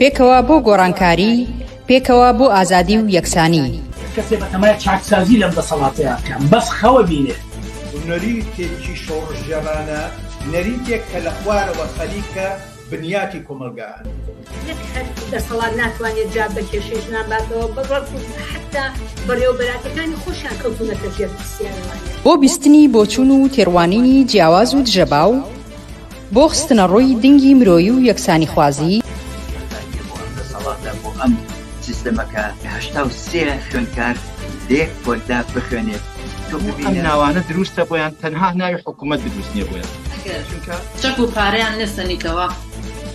پێکەوە بۆ گۆڕانکاری، پێکەوە بۆ ئازادی و یەکسانی. کەسێ بەتەمای چاکسازی لەم دەسەڵاتەیە بکەم، بەس خەوە بینێ. نەریتێکی شۆڕژێرانە، نەریتێک کە لە خوارەوە خەلیکە بنیاتی کۆمەلگان. یەک هەر دەسەڵات ناتوانێت جا بە کێشەی ژنانباتەوە بەڕەف و حتا بەڕێوەبەراتەکانی خۆشیان کەوتونەتە ژێر پرسیارەوانە. بۆ بیستنی بۆچوون و تێڕوانینی جیاواز و دژەباو، بۆ خستنە ڕووی دنگی مرۆیی و یەکسانی خوازی. بۆ ئەم سیستەمەکە 83 خوێندکار لێک بۆدا بخوێنێت. ئەم ناوانە دروستە بۆیان تەنها ناوی حکوومەت دروست نییە بۆیان چەک و پارەیان نستنیتەوە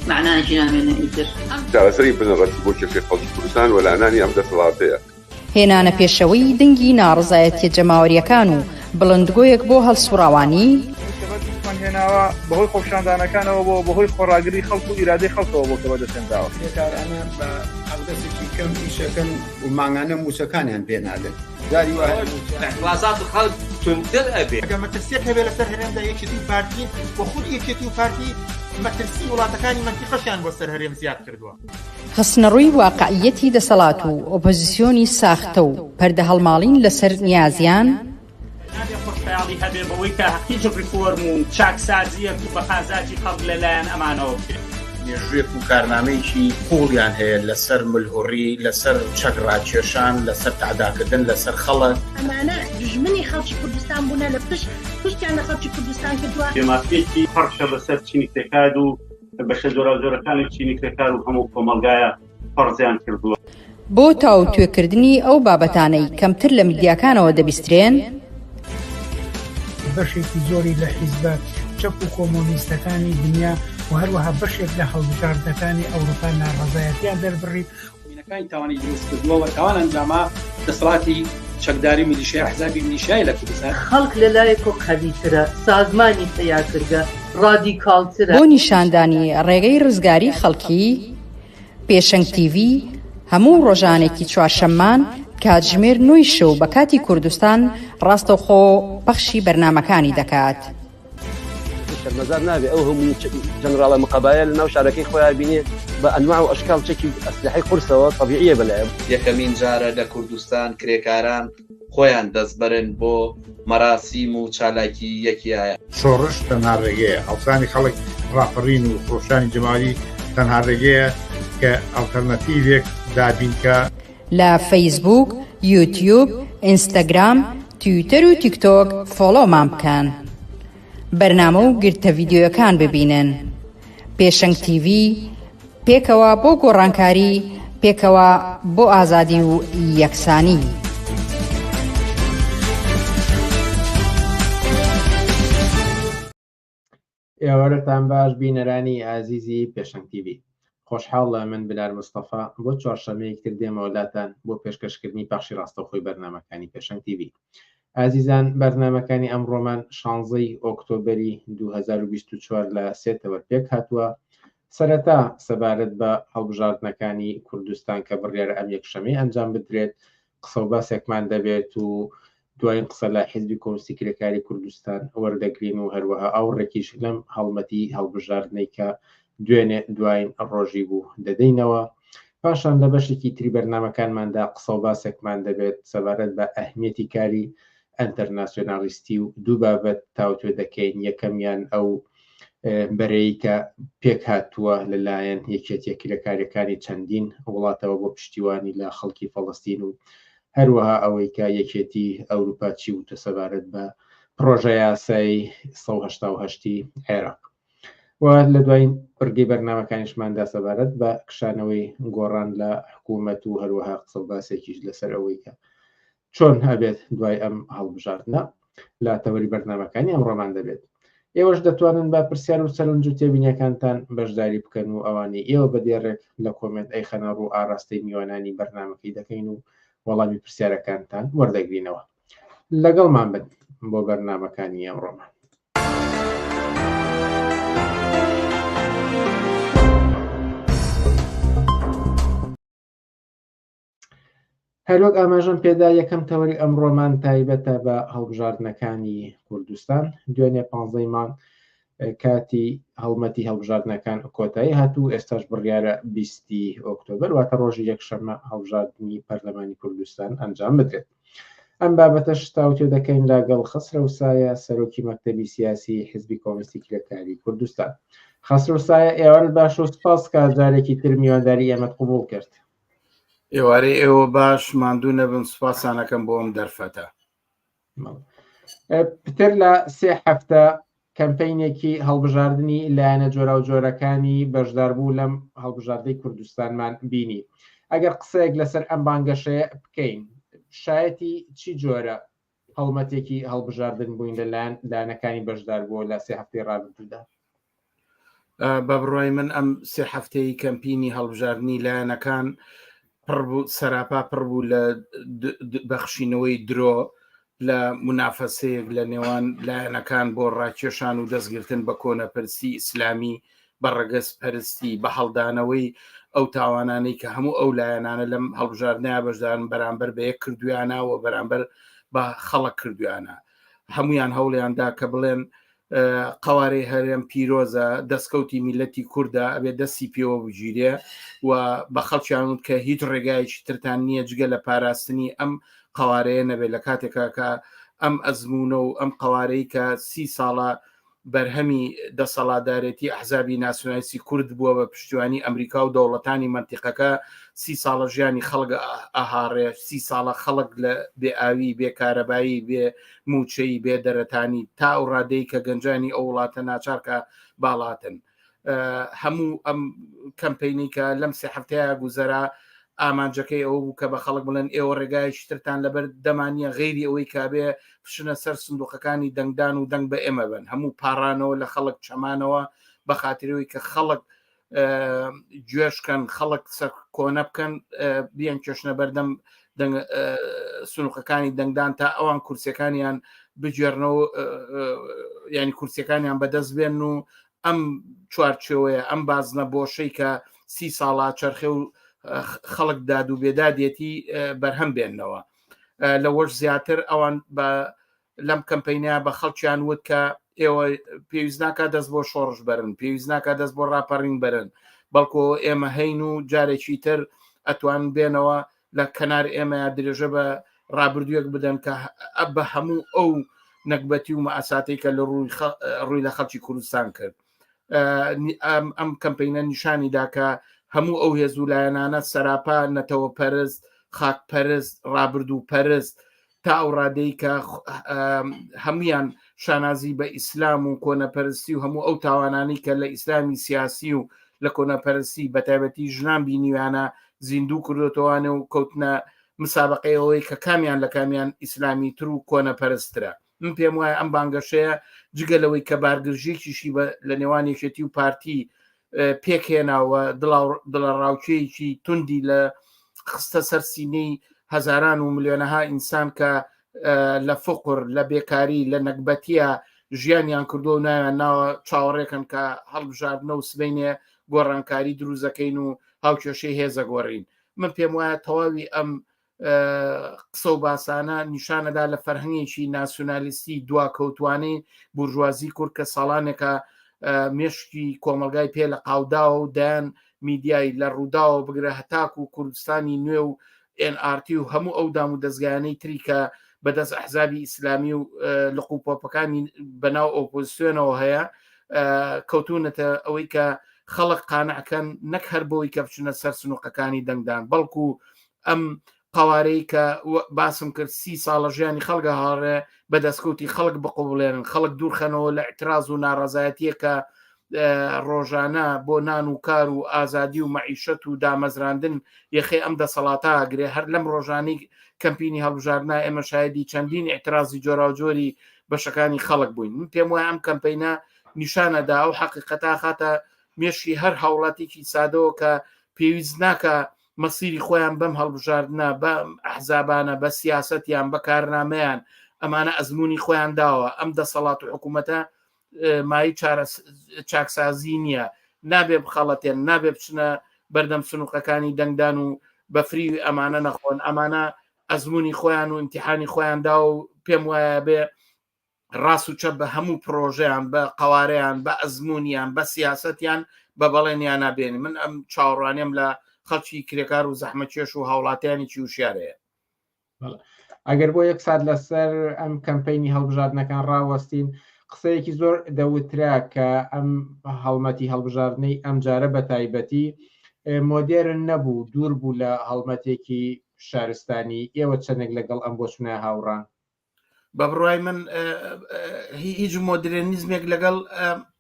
معناژی نامێنە ئیتر چارەسەری بنەڕەتی بۆ کێشەی خەڵکی کوردستان وەلانانی ئەم دەسەڵاتەیە. هێنانە پێشەوەی دنگی ناڕزایەتیە جەماوەریەکان و بڵندگۆیەک بۆ هەڵسوڕاوانی. هێناوە بەهۆی خۆپشاندانەکانەوە بۆ بەهۆی خۆڕاگری خەڵک و ئیرادەی خەڵکەوە بۆ کەوە دەستێنراوە. بێکارانە بە ئەڵدەستێکی کەم ئیشەکەن و ماگانە موسەکانیان پێنادەن. داری وایە اعتراضات الخلق تندر أبي. كما تسيك هبل سر هرم ده يكتي بارتي وخود يكتي بارتي ما ترسي ولا تكاني منطقة شان بسر هرم زياد كردوا. خستنە ڕووی واقعیەتی دەسەڵات و ئۆپۆزیسیۆنی ساختە و پەردە هەڵماڵین لەسەر نیازیان. خۆشحاڵی هەبێ بەوەی کە حەقیقی ریفۆرم و چاکسازیەک و بەخازاتی خەڵک لەلایەن ئەمانەوە بکرێت. مێژوویەک و کارنامەیەکی پوڵیان هەیە لەسەر ملهوڕی، لەسەر چەکڕاکێشان، لەسەر تعداکردن لەسەر خەڵک. ئەمانە دژمنی خەڵکی کوردستان بوونە لە پشتیان لە خەڵکی کوردستان کردووە. دێماسپێکی پەرشە بەسەر چینی کتێکاد و بەشە زۆرەکانی چینی کتێکار و هەموو کۆمەلگایە پەرزیان کردووە. بۆ تاو توێکردنی ئەو بابەتانەی کەمتر لە میدیاکانەوە دەبیسترێن، بەشێکی زۆری لە حیزبە چەپ و کۆمۆنیستەکانی دنیا و هەروەها بەشێک لە هەڵبژاردنەکانی ئەوروپا ناڕەزایەتیان دەربڕی وینەکانی تاوانی دروست کردووە و تاوان ئەنجاما دەسەڵاتی چەکداری میلیشیای حزابی میلیشیای لە کوردستان. خەڵک لەلایەکۆ قەویترە، سازمانی پەیاکردە، ڕادیکاڵترە. بۆ نیشاندانی ڕێگەی ڕزگاری خەڵکی، پێشەنگ تیڤ هەموو ڕۆژانێکی چوارشەممان کاتژمێر 9 شەو بە کاتی کوردستان ڕاستەوخۆ پەخشی بەرنامەکانی دەکات. شەرمەزار نابێ ئەو هەموو جەنەراڵە مقابایە لە ناو شارەکەی خۆیان بینێ بە ئەنواع و ئەشکال چەکی ئەسلحەی قورسەوە طەبیعیە بەلایە. یەکەمین جارە لە کوردستان کرێکاران خۆیان دەستبەرن بۆ مەراسیم و چالاکی یەکیایە. شۆڕش تەنها ڕێگەیە، ئەوسانی خەڵک ڕاپەڕین و خۆشانی جەماوی تەنها ڕێگەیە کە ئەڵتەرنەتیڤێک دابینکە. لە فەیسبوک، یوتیوب، ئینستاگرام، تویتەر و تیکتۆک فۆلۆمان بکەن. بەرنامە و گرتە ڤیدیۆیەکان ببینن. پێشەنگ تیڤ، پێکەوە بۆ گۆڕانکاری، پێکەوە بۆ ئازادی و یەکسانی. ئێوەرەتان باش بینەرانی ئازیزی پێشەنگ تیڤ. خۆشحاڵە من بلار مستەفا بۆ چوارشەمەیەکتر دێمەوەلاتان بۆ پێشکەشکردنی پەخشی ڕاستەوخۆی بەرنامەکانی پێشەنگ تیڤ. ئازیزان، بەرنامەکانی ئەمڕۆمان 16 ئۆکتۆبەری 2024 لە 3 پێک هاتووە. سەرەتا سەبارەت بە هەڵبژاردنەکانی کوردستان کە بڕیارە ئەم یەکشەمەی ئەنجام بدرێت قسە و باسێکمان دەبێت و دوایین قسە لە حیزبی کۆمونیستی کرێکاری کوردستان وەردەگرین و هەروەها ئاوڕێکیش لەم هەڵمەتی هەڵبژاردنەی کە دوایین ڕۆژی بوو دەدەینەوە. پاشان لە بەشێکی تری بەرنامەکانماندا قسە و باسێکمان دەبێت سەبارەت بە ئەهمیەتی کاری ئەنتەرناسیۆنالیستی و دوو بابەت تاوتوێ دەکەین. یەکەمیان ئەو بەرەیی کە پێک هاتووە لەلایەن یەکێتیە کرێکاریەکانی چەندین وڵاتەوە بۆ پشتیوانی لە خەڵکی فەڵەستین و هەروەها ئەوەی کە یەکێتی ئەوروپا چی وتە سەبارەت بە پرۆژە یاسایی 1970 عێراق. و لە دوایین پرگەی بەرنامەکانیشماندا سەبارەت بە کشانەوەی گۆڕان لە حکوومەت و هەروەها قسە و باسێکیش لەسەر ئەوەی کە چۆن هەبێت دوای ئەم هەڵبژاردنە لە تەوەری بەرنامەکانی ئەمڕۆمان دەبێت. ئێوەش دەتوانن بە پرسیار و سەرنج و تێبینیەکانتان بەشداری بکەن و ئەوانی ئێوە بەدێڕێک لە کۆمنت ئەیخەنە ڕوو ئاراستەی میوانانی بەرنامەکەی دەکەین و وەڵامی پرسیارەکانتان وەردەگرینەوە. لەگەڵمان بن بۆ بەرنامەکانی ئەمڕۆمان. هەروەک ئاماژەم پێدا یەکەم تەوەری ئەمڕۆمان تایبەتە بە هەڵبژاردنەکانی کوردستان. دوێنێ 15 مانگ کاتی هەڵمەتی هەڵبژاردنەکان کۆتایی هاتوو ئێستاش بڕیارە 20 ئۆکتۆبر واتە ڕۆژی یەکشەممە هەڵبژاردننی پەرلەمانی کوردستان ئەنجام بدرێت. ئەم بابەتەش تاوتێ دەکەین لەگەڵ خسرەوسایە سەرۆکی مەکتەبی سیاسی حزبی کۆمونیستی کرێکاری کوردستان. خسرەوسایە ئێوارە باش و سپاس کە جارێکی تر میوانداری ئێمەت قبوڵ کرد. ئێوارەی ئێوە باش ماندوو نەبن سوپاسانەکەم بۆ ئەم دەرفەتە. پتر لە 3 هەفتە کەمپینێکی هەڵبژاردننی لایەنە جۆرە و جۆرەکانی بەشداربوو لەم هەڵبژاردەی کوردستانمان بینی. ئەگەر قسەیەک لەسەر ئەم بانگەشەیە بکەین شایەتی چی جۆرە هەڵمەتێکی هەڵبژاردن بووین لەلایەن لایەنەکانی بەشدار بووە لە 3 هەفتەی ڕابردوودا؟ بە بڕای من ئەم 3 هەفتەی کەمپینی هەڵبژاردننی لایەنەکان سەراپا پڕ بوو لە بەخشینەوەی درۆ لە منافەسەیەک لە نێوان لایەنەکان بۆ ڕاکێشان و دەستگرتن بە کۆنەپەرستی ئیسلامی بە ڕەگەز پەرستی بە هەڵدانەوەی ئەو تاوانانەی کە هەموو ئەو لایەنانە لەم هەڵبژاردنیا بەشدارن بەرامبەر بە یەک کردویانەوە بەرامبەر بە خەڵک کردویانە. هەمویان هەوڵیاندا کە بڵێن قوارەی هەرێم پیرۆزە دەستکەوتی میلەتی کووردە ئەبێ دەستی پێوە بگیرێ و بە خەڵکیان کە هیچ ڕێگایکی ترتان نییە جگە لە پاراستنی ئەم قوارەیە نەبێت لە کاتێکا کە ئەم ئەزمونە و ئەم قوارەی کە 30 ساڵە بەرهەمی دەسەڵاتدارێتی ئەحزابی ناسیۆنالیستی کورد بووە بە پشتیوانی ئەمریکا و دەوڵەتانی منتیقەکە 30 ساڵە ژیانی خەڵک ئەهاڕێ 30 ساڵە خەڵک لە بێئاوی بێکارەبایی بێ موچەی بێ دەرەتانی تا ئەو ڕادەی کە گەنجانی ئەو وڵاتە ناچارکە باڵاتن. هەموو ئەم کەمپینی کە لەم 3 هەفتەیە گوزەرا ئامانجەکەی ئەوە بوو کە بە خەڵک بڵێن ئێوە ڕێگایشی ترتان لەبەر دەمانە غیری ئەوەی کابێ پشنە سەر سندوقەکانی دەنگدان و دەنگ بە ئێمە بن هەموو پاڕانەوە لە خەڵک چەمانەوە بە خاترەوەی کە خەڵک گوێشکەن خەڵک سەر کۆنە بکەن بیان کێشنە بەردەم سنوقەکانی دەنگدان تا ئەوان کورسەکانیان بگێڕنەوە ینی کورسەکانیان بەدەست بێن و ئەم چوارچێوەیە ئەم بازنە بۆشەی کە 30 ساڵا چرخێ و خەڵک داد و بێدادێتی بەرهەم بێننەوە. لەوەش زیاتر ئەوان لەم کەمپینیا بە خەڵکیان وت کە ئێوە پێویست ناکە دەست بۆ شۆڕش بەرن پێویست ناکە دەست بۆ ڕاپەڕین بەرن بەڵکو ئێمە هەین و جارێکی تر ئەتوان بێنەوە لە کەنار ئێمە درێژە بە ڕابردوویەک بدەن کە بە هەموو ئەو نەکبەتی و مەئاساتی کە لە ڕووی لە خەڵکی کوردستان کرد. ئەم کەمپینە نیشانیدا کە هەموو ئەو هێزوو لایەنانە سەراپا نەتەوە پەرست خاک پەرست ڕابردوو پەرست تا ئەو ڕادەی کە هەمویان شانازی بە ئیسلام و کۆنەپەرستی و هەموو ئەو تاوانانی کە لە ئیسلامی سیاسی و لە کۆنەپەرستی بەتایبەتی ژنان بینیوانە زیندوو کردوتەوانە و کەوتنە مسابقەیەوەی کە کامیان لە کامیان ئیسلامی تر و کۆنەپەرسترە. من پێم وایە ئەم بانگەشەیە جگەلەوەی کە بارگرژێکیشی لە نێوان یەکێتی و پارتی پێکهێناوە دڵە ڕاوچەیەکی توندی لە خستە سەر سینەی هەزاران و ملیۆنەها ئینسان کە لە فقر لە بێکاری لە نەکبەتیە ژیانیان کردو و ناویان ناوە چاوەڕێکن کە هەڵبژاردنە و سبەینێ گۆڕانکاری دروزەکەین و هاوکێشەی هێزە گۆڕین. من پێم وایە تەواوی ئەم قسە و باسانە نیشانەدا لە فەرهەنگێکی ناسیۆنالیستی دواکەوتوانەی بورژوازی کورد کە ساڵانێکە مێشکی کۆمەلگای پێ لە قاوداوە و دایان میدیای لە ڕووداوە بگرە هەتاک و کوردستانی نوێ و NRT و هەموو ئەو دام و دەستگایانەی تری کە بەدەست ئەحزابی ئیسلامی و لقوپۆپەکانی بەناو ئۆپۆزیسیۆنەوە هەیە کەوتونەتە ئەوەی کە خەڵک قانعکەن نەک هەر بۆی کە بچنە سەر سنوقەکانی دەنگدان بەڵکو ئەم قوارەی کە باسم کرد 30 ساڵە ژیانی خەڵگە هاڕێ بەدەستکەوتی خەڵک بقوبڵێنن خەڵک دوورخەنەوە لە ئەتراز و ناڕەزایەتیە کە ڕۆژانە بۆ نان و کار و ئازادی و مەعیشەت و دامەزراندن یەخێ ئەم دەسەڵاتە ئاگرێ هەر لەم ڕۆژانەی کەمپینی هەڵبژاردنە ئێمە شایدی چەندین ئێترازی جۆراوجۆری بەشەکانی خەڵک بووین. من پێم وایە ئەم کەمپینە نیشانەدا ئەو حەقیقەتا خاتە مێشی هەر هاوڵاتێکی سادەوە کە پێویست ناکە مەسیری خۆیان بەم هەڵبژاردنە بە ئەحزابانە بە سیاسەتیان بە کارنامەیان ئەمانە ئەزمموی خۆیان داوە ئەم دەسەڵات و حکوومەتە مای چاکسازی نییە نابێ بخەڵەتێن نابێ بچنە بەردەم سنوقەکانی دەنگدان و بەفری ئەمانە نەخۆن ئەمانە ئەزمموی خۆیان و ئیمتیحانی خۆیان دا و پێم وایە بێ ڕاست و چەپ بە هەموو پرۆژەیان بە قوارەیان بە ئەزممویان بە سیاسەتیان بە بەڵێنیان نابێنی من ئەم چاوەڕوانیم لە خەڵکی کرێکار و زەحمە کێش و هاوڵاتیانی چی وشارەیە ئەگەر بۆ یەک سات لەسەر ئەم کەمپینی هەڵبژاردنەکان ڕاوەستین قسەیەکی زۆر دەوترا کە ئەم هەڵمەتی هەڵبژاردنەی ئەم جارە بە تایبەتی مۆدێرن نەبوو دوور بوو لە هەڵمەتێکی شارستانی ئێوە چەندێک لەگەڵ ئەم بۆ چونە هاوڕان بە بڕای من هیچ مۆدرێنیزمێک لەگەڵ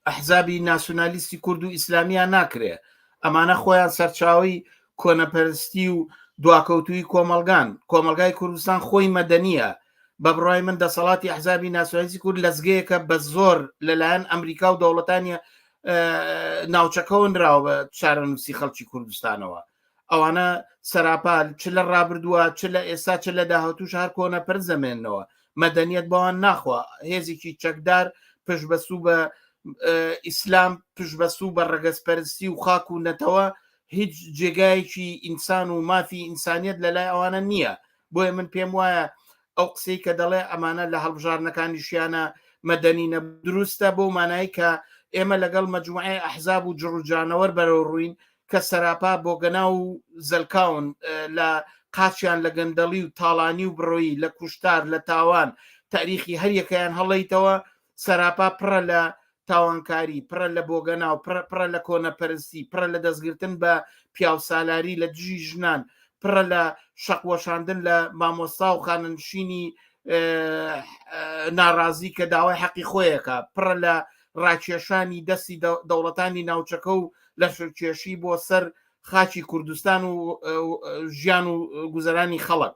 ئەحزابی ناسیۆنالیستی کورد و ئیسلامیان ناکرێ ئەمانە خۆیان سەرچاوی کۆنەپەرستی و دواکەوتوی کۆمەلگای کوردستان خۆی مەدەنیە بە بڕای من دەسەڵاتی ئەحزابی ناسیۆنالیستی کورد لەزگەیەکە بە زۆر لەلایەن ئەمریکا و دەوڵەتانی ناوچەکەونراوە بە چارەنووسی خەڵکی کوردستانەوە ئەوانە سەراپا چ لە ڕابردووە چ لە ئێستا چ لە داهاتووش هەر کۆنەپەر زەمێنەوە مەدەنیەت بەوان ناخوا هێزێکی چەکدار پشتبەسوو بە ئیسلام پشتبەسوو بە ڕەگەزپەرستی و خاک و نەتەوە هیچ جێگایەکی ئینسان و مافی ئینسانیت لەلای ئەوانە نییە بۆیە من پێم وایە ئەو قسەی کە دەڵێ ئەمانە لە هەڵبژارنەکانیشیانە مەدەنینە دروستە بۆ مانایی کە ئێمە لەگەڵ مەجموعەی ئەحزاب و جڕوجانەوەر بەرەو ڕووین کە سەراپا بۆ گەنا و زەلکاون لە قاچیان لە گەندەڵی و تاڵانی و بڕۆیی لە کوشتار لە تاوان تاریخی هەریەکەیان هەڵیتەوە سەراپا پڕە لە تاوانکاری پڕە لە بۆگەنا و پڕە لە کۆنەپەرستی پڕە لە دەستگرتن بە پیاوسالاری لە دژی ژنان پڕە لە شەقوەشاندن لە مامۆستا و خانەنشینی ناڕازی کە داوای حەقی خۆیەکە پڕە لە ڕاکێشانی دەستی دەوڵەتانی ناوچەکە و لە شکێشی بۆ سەر خاچی کوردستان و ژیان و گوزەرانی خەڵک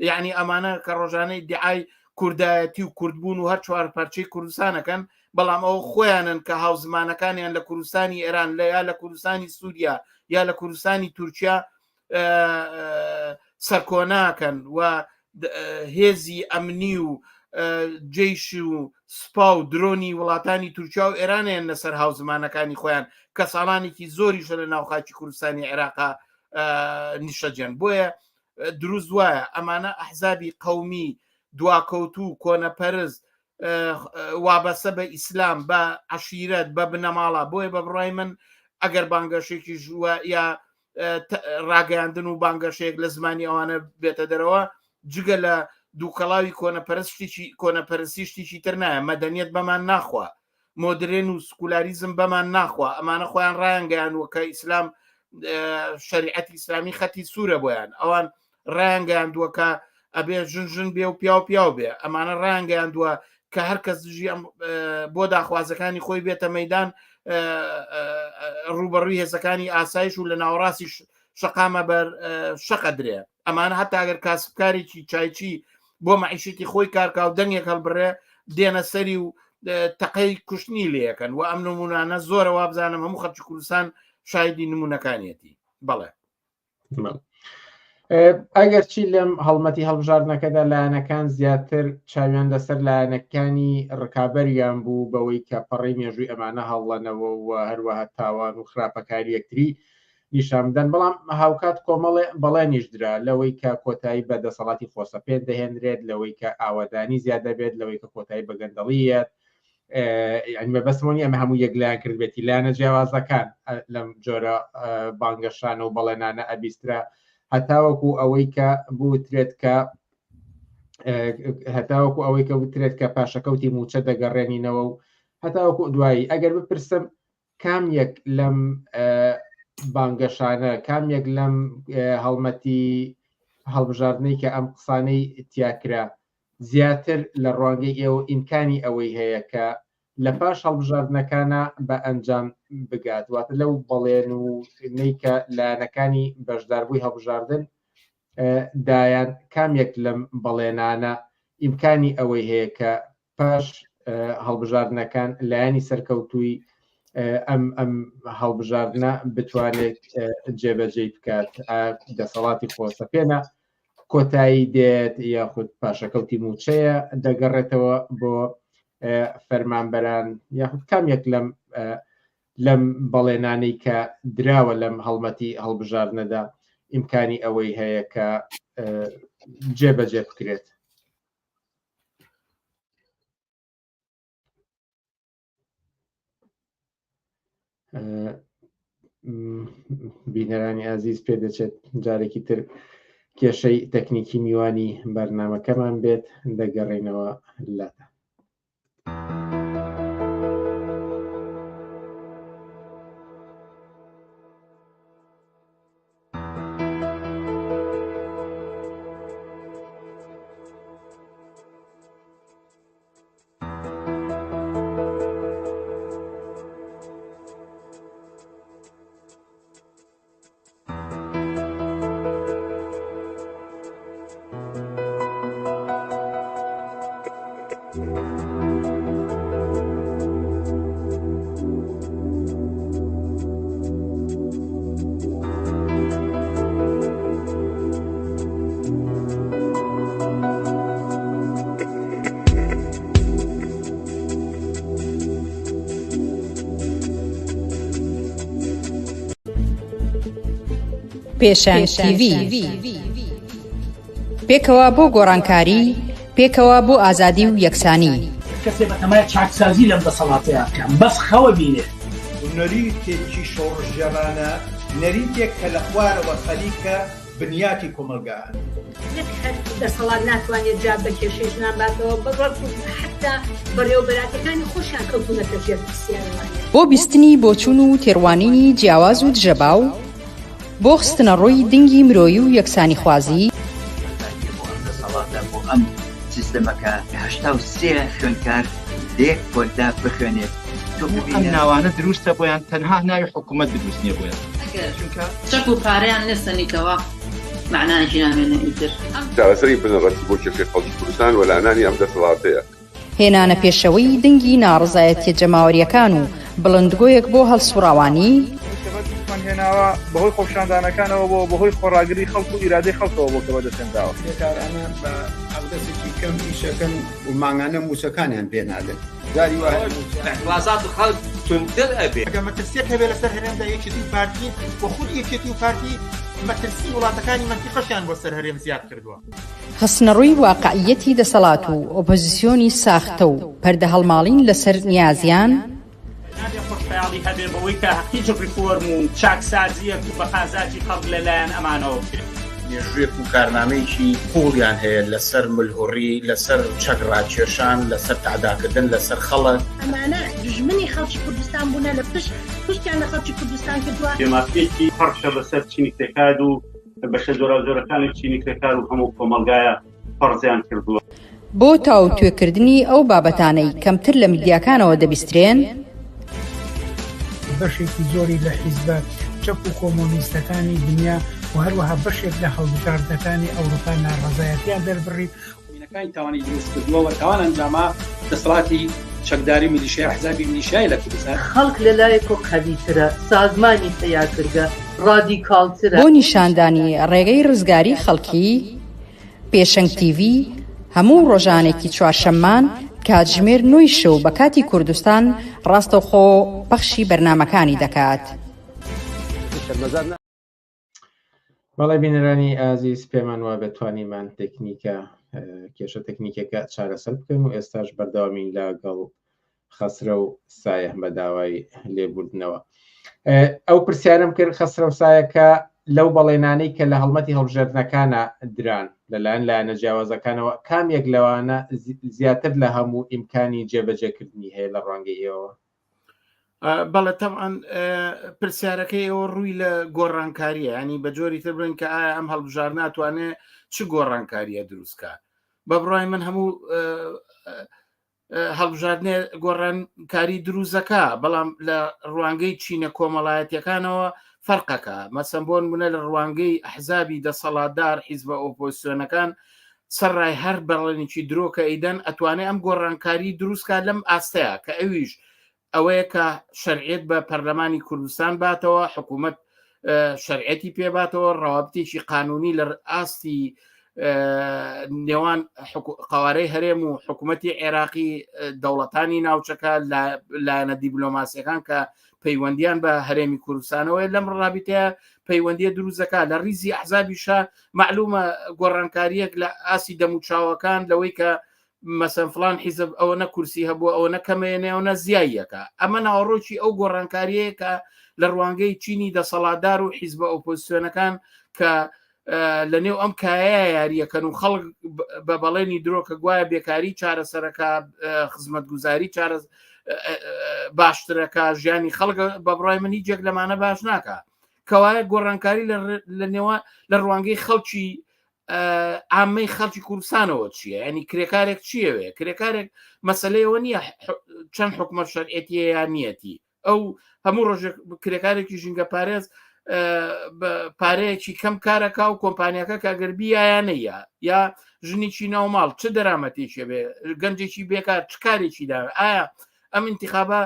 یعنی ئەمانە کە ڕۆژانەی دیعای کوردایەتی و کوردبوون و هەر چوار پارچەی کوردستانەکەن بەڵام ئەو خۆیانن کە هاوزمانەکانیان لە کوردستانی ئێران لە یا لە کوردستانی سووریا یا لە کوردستانی تورکیا سەرکۆناکەن و هێزی ئەمنی و جێیش و سپا و درۆنی وڵاتانی تورکیا و ئێرانیان لەسەر هاوزمانەکانی خۆیان کە ساڵانێکی زۆریشە لە ناوخاکی کوردستانی عێراقا نیشەجێن بۆیە دروست وایە ئەمانە ئەحزابی قەومی دواکەوتوو کۆنەپەرز وابەسە بە ئیسلام بە عەشیرەت بە بنەماڵە بۆیە بە بڕای من ئەگەر بانگەشێکی ژووە یا ڕاگەیاندن و بانگەشەیەک لە زمانی ئەوانە بێتە دەرەوە جگە لە دووکەڵاوی کۆنەپەرستیشتیی تر نایە مەدەنیەت بەمان ناخوا مۆدرێن و سکولاریزم بەمان ناخوا ئەمانە خۆیان ڕایانگەیانوە کە ئیسلام شەریعەتی ئیسلامی خەتی سوورە بۆیان ئەوان ڕایانگەیاندووە کە ئەبێ ژن بێ و پیاو بێ ئەمانە ڕایانگەیاندووە کە هەر کەس دژی بۆ داخوازەکانی خۆی بێتە مەیدان ڕوبەڕووی هێزەکانی ئاسایش و لە ناوەڕاستی شەقامە بەر شەقە درێ ئەمانە هەتا ئەگەر کاسبکارێکی چایچی بۆ مەعیشەتی خۆی کارکا و دەنگێک هەڵبڕێ دێنە سەری و تەقەی کوشتنی لەکەن و ئەم نمونانە زۆرە وابزانم هەموو خەڵکی کوردستان شایدی نمونونەکانیەتی بەڵێ ئەگەر چی لەم هەڵمەتی هەڵبژاردنەکەدا لایەنەکان زیاتر چاویان لەسەر لایەنەکانی ڕکابەریان بوو بەوەی کە پەڕی مێژووی ئەمانە هەڵڵەنەوە و هەروەها تاوان و خراپەکاری یەکتری نیشاندن بەڵام هاوکات کۆمەڵێ بەڵێنیش درا لەوەی کە کۆتایی بە دەسەڵاتی خۆسەپێت دەهێنرێت لەوەی کە ئاوادانی زیادە بێت لەوەی کە کۆتایی بە گەندەڵیەت بەبەستمۆنی ئەمە هەموو یەکلایان کرد بێتی لایەنە جیاوازەکان لەم جۆرە بانگەشانە و بەڵێنانە ئەبیسترا هەتاوەکو ئەوەی کە بوترێت کە هەتاوەکو ئەوەی کە وترێت کە پاشەکەوتی موچە دەگەڕێنینەوە و هەتاوەکو دوایی ئەگەر بپرسم کام یەک لەم بانگەشانە کام یەک لەم هەڵمەتی هەڵبژاردنەی کە ئەم قسانەی تیاکرا زیاتر لە ڕوانگەی ئێوە ئیمکانی ئەوەی هەیە کە لە پاش هەڵبژاردنەکانە بە ئەنجام بگات واتە لەو بەڵێن و نەیکە لایەنەکانی بەشداربووی هەڵبژاردن دایان کامێک لەم بەڵێنانە ئیمکانی ئەوەی هەیە کە پاش هەڵبژاردنەکان لایەنی سەرکەوتووی ئەم هەڵبژاردنە بتوانێت جێبەجێ بکات دەسەڵاتی خۆسەپێنە کۆتایی دێت یاخود پاشەکەوتی موچەیە دەگەڕێتەوە بۆ فەرمانبەران یاخود کامێک لەم بەڵێنانەی کە دراوە لەم هەڵمەتی هەڵبژاردنەدا ئیمکانی ئەوەی هەیە کە جێبەجێ بکرێت بینەرانی ئازیز پێ دەچێت جارێکی تر کێشەی تەکنیکی میوانی بەرنامەکەمان بێت دەگەڕێنەوە لاتە. پێشەنگ TV پێکەوە بۆ گۆڕانکاری، پێکەوە بۆ ئازادی و یەکسانی. کەسێ بەتەمای چاکسازی لەم دەسەڵاتەیە بکەم بەس خەوە بینێ. نەریتێکی شۆڕژێرانە نەریتێک کە لە خوارەوە خەلیکە بنیاتی کۆمەلگایە. دەسەڵات ناتوانێت جاب بە کێشەی ژنانباتەوە بەڕەت حتا بەڕێوەبەراتەکانی خۆشیان کەوتونەتە ژێر پرسیارەوانی. بۆ بیستنی بۆچوون و تێڕوانینی جیاواز و دژەباو، بۆ خستنە ڕۆی دنگی مرۆیی و یەکسانی خوازی، دەسەڵاتە بۆ ئەم سیستەمەکە 83 خوێندکار لێک بۆدا بخوێنێت. ئەم ناوانە دروستە بۆیان تەنها ناوی حکوومەت دروست نییە بۆیان چەک و پارەیان نستنیتەوە معنایشی نامێنە ئیتر چارەسەری بنەڕەتی بۆ کێشەی خەڵکی کوردستان و لەلایەنانی ئەم دەسەڵاتەیە. هێنانە پێشەوەی دنگی ناڕزایەتیە جەماوەریەکان و بڵندگۆیەک بۆ هەڵسوڕاوانی هێناوە بەهۆی خۆپشاندانەکانەوە بۆ بەهۆی خۆڕاگری خەڵک و ئیرادەی خەڵکەوە بۆ کە بەدەستێنراوە. کارانە بە ئەودەسێکی کەم ئیشەکەن و ماگانە موچەکانیان پێنادن. وازات خەڵک تونتر ئەبێ. ئەگەر مەترسیەک هەبێ لەسەر هەرێمدا یەکێتی و پارتی و خود یەکێتی و پارتی مەترسی وڵاتەکانی منتیقەشیان بۆ سەر هەرێم زیاد کردووە. خستنەڕووی واقعیەتی دەسەڵات و ئۆپۆزیسیۆنی ساختە و پەردە هەڵماڵین لەسەر نیازیان، خۆشحاڵی هەبێ بەوەی کە هیچ ریفۆرم و چاکسازیەک و بەخازاتی خەڵک لەلایەن ئەمانەوە بکرێت. مێژوێک و کارنامەیەکی قوڵیان هەیە لەسەر ملهوڕی، لەسەر چەکڕاکێشان، لەسەر تعداکردن لەسەر خەڵک. ئەمانە دژمنی خەڵکی کوردستان بوونە لە پشتیان لە خەڵکی کوردستان کردووە. پێمافێکی پەرشە بەسەر چینی کرێکار و بەشە زۆرەکانی چینی کرێکار و هەموو کۆمەلگایە پەرزیان کردووە. بۆ تاو توێکردنی ئەو بابەتانەی کەمتر لە میدیاکانەوە دەبیسترێن، بەشێکی زۆری لە حیزبە چەپ و کۆمۆنیستەکانی دنیا و هەروەها بەشێک لە هەڵبژاردنەکانی ئەوروپا ناڕەزایەتیان دەربڕی بوونەکانی تاوانی دروست کردووە تاوان ئەنجامە دەسەڵاتی چەکداری میلیشیای حزابی میلیشیای لە کوردستان. خەڵک لەلایەک و قەویترە، سازمانی تەیارکردە، ڕادیکاڵترە. بۆ نیشاندانی ڕێگەی ڕزگاری خەڵکی، پێشەنگ TV هەموو ڕۆژانێکی چوارشەممان کاتژمێر 9 شەو بە کاتی کوردستان ڕاستەوخۆ پەخشی بەرنامەکانی دەکات. بەڵێ بینەرانی ئازیز پێمان وا بەتوانیمان تەکنیکە کێشە تەکنیکەکە چارەسەر بکەین و ئێستاش بەردەوامین لەگەڵ خەسرە و سایە بە داوای لێبوردنەوە. ئەو پرسیارم کرد خەسرە و سایەکە لەو بەڵێنانەی کە لە هەڵمەتی هەڵبژاردنەکانە دران لەلایەن لایەنە جیاوازەکانەوە کامێک لەوانە زیاتر لە هەموو ئیمکانی جێبەجێکردنی هەیە لە ڕوانگەی ئێوە؟ بەڵێ تەمان پرسیارەکەی ئەوە ڕووی لە گۆڕانکاریە، ینی بە جۆری تر بڵێن کە ئایا ئەم هەڵبژار ناتوانێت چ گۆڕانکاریە دروستکە. بە بڕای من هەموو هەڵبژاردنێ گۆڕانکاری دروستەکە، بەڵام لە ڕوانگەی چینە کۆمەڵایەتیەکانەوە فەرقەکە. مەسەن بۆ نمونە لە ڕوانگەی ئەحزابی دەسەڵاتدار حیزبە ئۆپۆزیسیۆنەکان سەرڕای هەر بەڵێنێکی درۆکە ئەیدەن ئەتوانێت ئەم گۆڕانکاری دروستکە لەم ئاستەیە کە ئەویش ئەوەیە کە شەرعیت بە پەرلەمانی کوردستان باتەوە، حکوومەت شەرعەتی پێباتەوە، ڕەوابطێکی قانونی لە ئاستی نێوان قوارەی هەرێم و حکوومەتی عێراقی دەوڵەتانی ناوچەکە لایەنە دیبلۆماسیەکان کە پەیوەندیان بە هەرێمی کوردستانەوەی لەم ڕابطەیە پەیوەندیە دروستەکە. لە ریزی ئەحزابیشە معلومە گۆڕانکاریەک لە ئاسی دەموچاوەکان لەوەی کە مەسەن فلان حیزب ئەوە نە کورسی هەبوو ئەوە نەکەمێنێەوە زیاییەکە ئەمە ناوەڕۆکی ئەو گۆڕانکاریەیە کە لە ڕوانگەی چینی دەسەڵاتدار و حیزبە ئۆپۆزیسیۆنەکان کە لە نێو ئەم کایە یاریەکەن و خەڵک بە بەڵێنی درۆ کە گوایە بێکاری چارەسەرەکە خزمەتگوزاری باشترەکە ژیانی خەڵک بە بڕای من هیچێک لەمانە باش ناکە کەوایە گۆڕانکاری لە ڕوانگەی خەڵکی ئامەی خەڵکی کوردستانەوە چییە؟ ینی کرێکارێک چیەوێ؟ کرێکارێک مەسلەیەوە نییە چەند حکومەت شەرعێتیە یان نیەتی ئەو هەموو ڕۆژێک کرێکارێکی ژینگە پارێز پارەیەکی کەم کارەکە و کۆمپانیەکە کاگەربی یانەیە یا ژنیی ناوماڵ چه دەرامەتێکی بێ گەنجێکی بێکار چ کارێکی دا ئایا ئەم انتخابە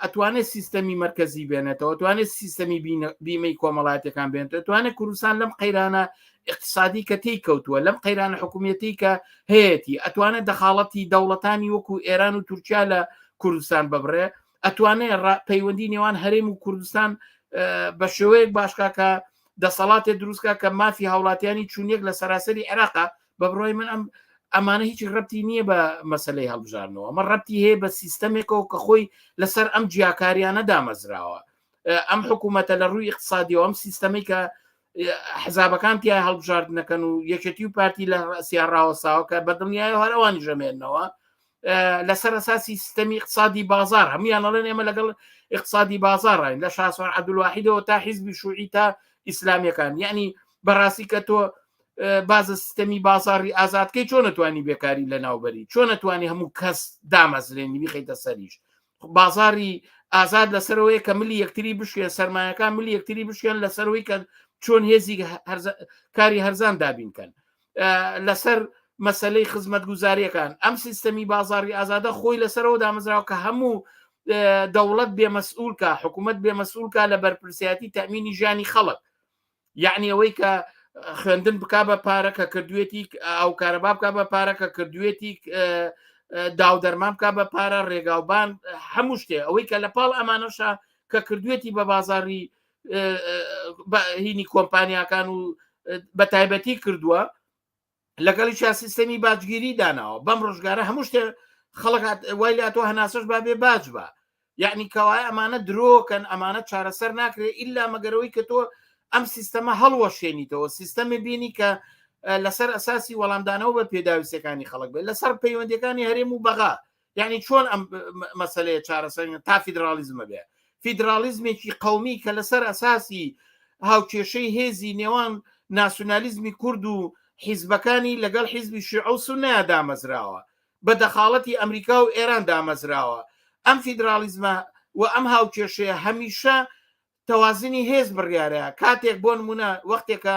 ئەتوانێت سیستەمی مرکزی بێنێتەوە توانێت سیستەمی بیمەی کۆمەڵاتەکان بێنێتەوە توانێت کوردستان لەم قەیرانە اقتصادی کە تی کەوتووە لەم قەیرانە حکوومەتی کە هەیەی ئەتوانێت دەخاڵەتی دەوڵەتانی وەکو ئێران و تورکیا لە کوردستان ببڕێ ئەتوانێت پەیوەندی نێوان هەرێم و کوردستان بە شێوەیەک باشکاکە دەسەڵاتێ دروستکە کە مافی هاوڵاتیانی چونیەک لە سەراسەری عێراقا بە بڕۆی من ئەمانە هیچ ڕەتی نییە بە مەسلەی هەڵبژارنەوە ئەمە ڕەتی هەیە بە سیستەمێکەوە کە خۆی لەسەر ئەم جیاکاریانە دامەزراوە ئەم حکوومەتە لە ڕووی اقتصادیەوە ئەم سیستەمی کە حزابەکان تیا هەڵبژاردنەکەن و یەکێتی و پارتی لە سیاڕاوەساوە کە بە دڵنیایە هەروانی ژەمێنەوە لەسەر ئەساسی سیستەمی اقتصادی بازار هەمویان ئەڵێن ئێمە لەگەڵ اقتصادی بازارڕین لە شاسوار عەبدولواحیدەوە تا حیزبی شوعی تا ئیسلامیەکان یعنی بەڕاستی کە تۆ بازە سیستەمی بازاری ئازادکەی چۆن نتوانی بێکاری لە ناوبەری چۆن نتوانی هەموو کەس دامەزرێنی بیخەیتە سەریش بازاری ئازاد لەسەرەوەی کە ملی یەکتری بشکێن سەرمایەکان ملی یەکتری بشکێن لەسەرەوەی کە چۆن هێزی کاری هەرزان دابینکەن لەسەر مەسلەی خزمەت گوزاریەکان ئەم سیستەمی بازاری ئازادە خۆی لەسەرەوە دامەزراوە کە هەموو دەوڵەت بێمەسئولکە حکوومەت بێمەسئولکە لە بەرپرسیاتی تەمینی ژیانی خەڵک یعنی ئەوەی کە خوێندن بک بە پارەکە کردوێتی ئەو کارەبا بک بە پارەکە کردوێتی داودەرمان بک بە پارە ڕێگاوبان هەموو شتێ ئەوەی کە لە پاڵ ئەمانەشە کە کردوێتی بە بازاری هینی کۆمپانیاکان و بە تایبەتی کردووە لەگەڵی سیستەمی باجگیری داناوە بەم ڕۆژگارە هەموو شتێ خەڵک وای لاتۆ هەناسەش با بێ باج بە یعنی کەوایە ئەمانە درۆکەن ئەمانە چارەسەر ناکرێت ئللا مەگەرەوەی کە تۆ ئەم سیستەمە هەڵوەشێنیتەوە سیستەمی بینی کە لەسەر ئەساسی وەڵامدانەوە بە پێداویستەکانی خەڵک بێت لەسەر پەیوەندەکانی هەرێم و بەغا یعنی چۆن ئەم مەسەلەیە چارەسەر تا فیدرالیزمە بێ فیدرالیزمێکی قەومی کە لەسەر ئەساسی هاوکێشەی هێزی نێوان ناسیۆنالیزمی کورد و حیزبەکانی لەگەڵ حیزبی شیعە و سوننەیە دامەزراوە بە دەخاڵەتی ئەمریکا و ئێران دامەزراوە ئەم فیدرالیزمە و ئەم هاوکێشەیە هەمیشە تەوازنی هێز بڕیارەیە کاتێک بۆ نمونە وەختێکە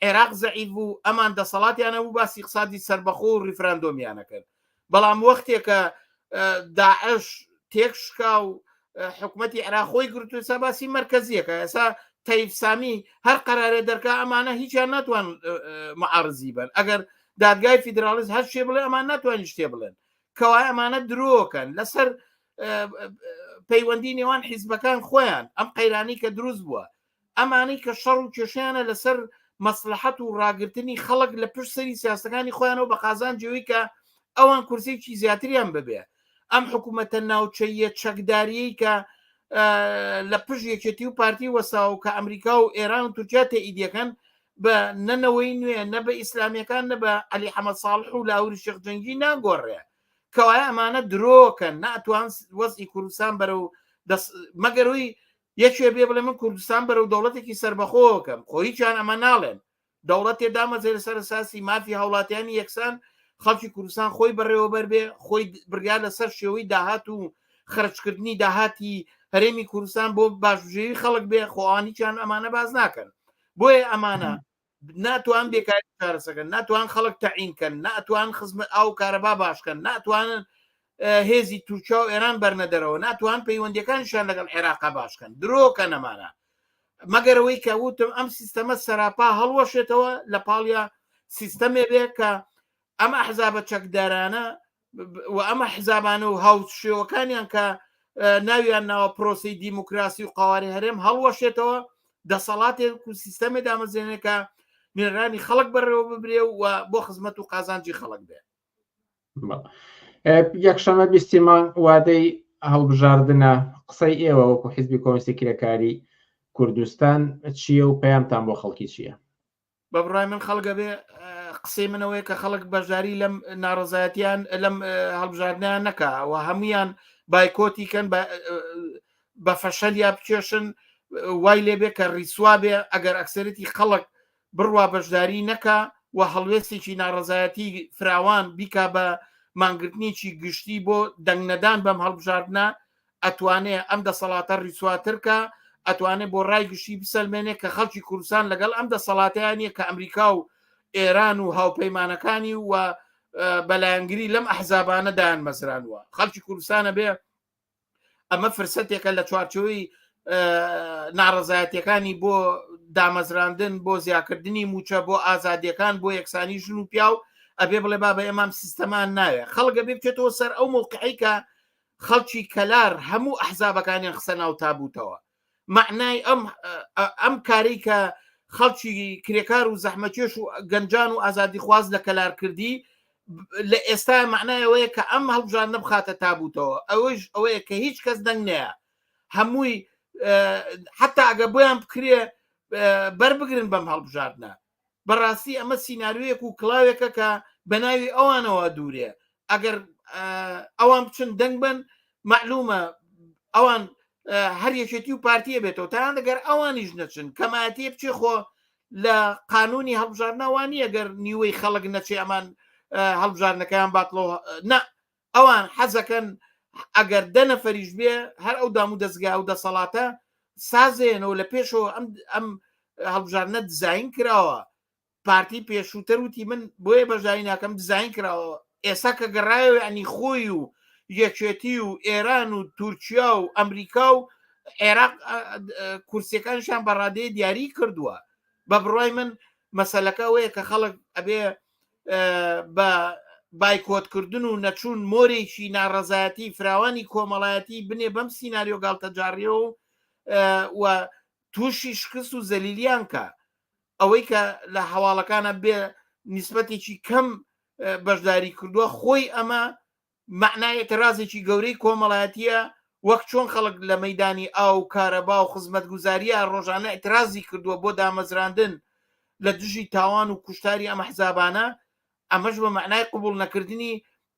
عێراق زەعیف بوو ئەمان دەسەڵاتیانە بوو باسی اقتصادی سەربەخۆ و ریفراندۆمیانەکرد بەڵام وەختێکە داعش تێکشکا و حکوومەتی عێراقۆی گرتووە سا باسی مرکزیەکە ئێستا تەیف سامی هەر قەرارێ دەرکا ئەمانە هیچیان ناتوان معارزی بن ئەگەر دادگای فیدرالیز هەر شێ بڵێ ئەمان ناتوانانی شتێ بڵێن کەوای ئەمانە درۆکەن لەسەر پەیوەندی نێوان حیزبەکان خۆیان ئەم قەیرانی کە دروست بووە ئەمانەی کە شەڕ و کێشیانە لەسەر مەسلحەت و ڕاگررتنی خەڵک لە پشت سەری سیاسەکانی خۆیانەوە بە قازان جوی کە ئەوان کورسێکی زیاتریان ببێ ئەم حکوومەتە ناوچەیە چەکداریەی کە لە پشت یەکێتی و پارتی وەساو کە ئەمریکا و ئێران و تورکیا تێئیدیەکەن بە نەنەوەی نوێ نە بە ئیسلامیەکان نە بە عەلی حەمەد ساڵح و لاوری شێخ جەنگی ناگۆڕێ کەوایە ئەمانە درۆکەن ناتوان وەزئی کوردستان بەرەو مەگەروی یەکێ بێ بڵێ من کوردستان بەرەو دەوڵەتێکی سەربەخۆکەم خۆییان ئەمە ناڵێن دەوڵەتێ دامەزێ لەسەر ئەساسی مافی هاوڵاتیانی یەکسان خەڵکی کوردستان خۆی بەڕێوەبەر بێ خۆی بڕیار لەسەر شێوەی داهات و خەرجکردنی داهاتی هەرێمی کوردستان بۆ باشژێوی خەڵک بێ خۆوانییان ئەمانە باز ناکەن بۆیە ئەمانە ناتوان بێکاری چارەسەکەن ناتوان خەڵک تەعینکەن ناتوان خزمەت ئاو کارەبا باشکەن ناتوانن هێزی تورکیا و ئێران بەرنەدەرەوە ناتوان پەیوەندیەکانیشان لەگەڵ عێراقا باشکەن درۆکە نەمانە مەگەرەوەی کە وتم ئەم سیستەمە سەراپا هەڵوەشێتەوە لە پاڵیا سیستەمێ بێ کە ئەم ئەحزابە چەکدارانە و ئەمە حزابانە و هاوشێوەکانیان کە ناویان ناوە پرۆسی دیموکراسی و قواری هەرێم هەڵوەشێتەوە دەسەڵاتێک و سیستەمێ دامەزێنێکە میێرانی خەڵک بەڕێوە ببرێ و بۆ خزمەت و قازانجی خەڵک بێ یەکشەمە 20 مانگ وادەی هەڵبژاردنە قسەی ئێوە وەکو حیزبی کۆمیسی کرێکاری کوردستان چییە و پەیامتان بۆ خەڵکی چییە؟ بە بڕای من خەڵگە بێ قسەی منەوەی کە خەڵک بەشداری لەم ناڕزایەتیان لەم هەڵبژاردنیان نەکا و هەمویان بایکۆتی کەن بە فەشەلیا بکێشن وای لێبێ کە ڕیسوا بێ ئەگەر ئەکسەرەتی خەڵک بڕوا بەشداری نەکا و هەڵوێستێکی ناڕزایەتی فراوان بیکا بە مانگرتنیی گشتی بۆ دەنگنەدان بەم هەڵبژاردنە ئەتوانێ ئەم دەسەڵاتە ڕیسواترکە ئەتوانێت بۆ ڕای گشتی بسەلمێنێ کە خەڵکی کوردستان لەگەڵ ئەم دەسەڵاتیانە کە ئەمریکا و ئێران و هاوپەیمانەکانی و بەلایەنگری لەم ئەحزابانە دایان مەزرانوە خەڵکی کوردستانە بێ ئەمە فرسەتێکە لە چوارچەوەی ناڕزایەتەکانی بۆ دامەزراندن بۆ زیاکردنی موچە بۆ ئازادیەکان بۆ یەکسانی ژن و پیا و ئەبێ بڵێ با بە ئێمام سیستەمان ناوێ خەڵگە بێ بچێتەوە سەر ئەو موقعی کە خەڵکی کەلار هەموو ئەحزابەکانیان خسە ناو تابوتەوە معنای ئەم کاری کە خەڵکی کرێکار و زەحمەکێش و گەنجان و ئازادی خواز لە کەلار کردی لە ئێستا معنایەوەیە کە ئەم هەڵبژاردنە بخاتە تابوتەوە ئەوەش ئەوەیە کە هیچ کەس دەنگ نەیە هەمووی حتا ئەگە بۆیان بکرێ بەربگرن بەم هەڵبژاردنە بەڕاستی ئەمە سیناریویەک و کڵاوێکە کە بەناوی ئەوانەوە دوورێ ئەگەر ئەوان بچن دەنگ بن معلومە ئەوان هەر یەکێتی و پارتیە بێتەوە تایان دەگەر ئەوانیش نەچن کەمایەتی بچێ خۆ لە قانونی هەڵبژاردنەوانی ئەگەر نیوەی خەڵک نەچێ ئەمان هەڵبژاردنەکەیان باتڵەوە نە ئەوان حەزەکەن ئەگەر دە نەفەریش بێ هەر ئەو دام و دەستگا و دەسەڵاتە سازێنەوە لە پێشەوە ئەم هەڵبژاردنە دیزاین کراوە پارتی پێشووتەر وتی من بۆیە بەشداری ناکەم دیزاین کراوە ئێستا کە گەڕایەوە ینی خۆی و یەکێتی و ئێران و تورکیا و ئەمریکا و عێراق کورسیەکانشان بەڕادەیە دیاری کردووە بە بڕای من مەسەلەکە ئەوەیە کە خەڵک ئەبێ بە بایکۆتکردن و نەچوون مۆرێکی ناڕەزایەتی فراوانی کۆمەڵایەتی بنێ بەم سیناریۆ گاڵتەجاڕیەوە و تووشی شکست و زەلیلیان کە ئەوەی کە لە هەواڵەکانە بێ نیسبەتێکی کەم بەشداری کردووە خۆی ئەمە معنای ئێترازێکی گەورەی کۆمەڵایەتیە وەک چۆن خەڵک لە مەیدانی ئاو کارەبا و خزمەتگوزاریە ڕۆژانە ئێترازی کردووە بۆ دامەزراندن لە دژی تاوان و کوشتاری ئەم حزابانە ئەمەش بە معنای قبول نەکردنی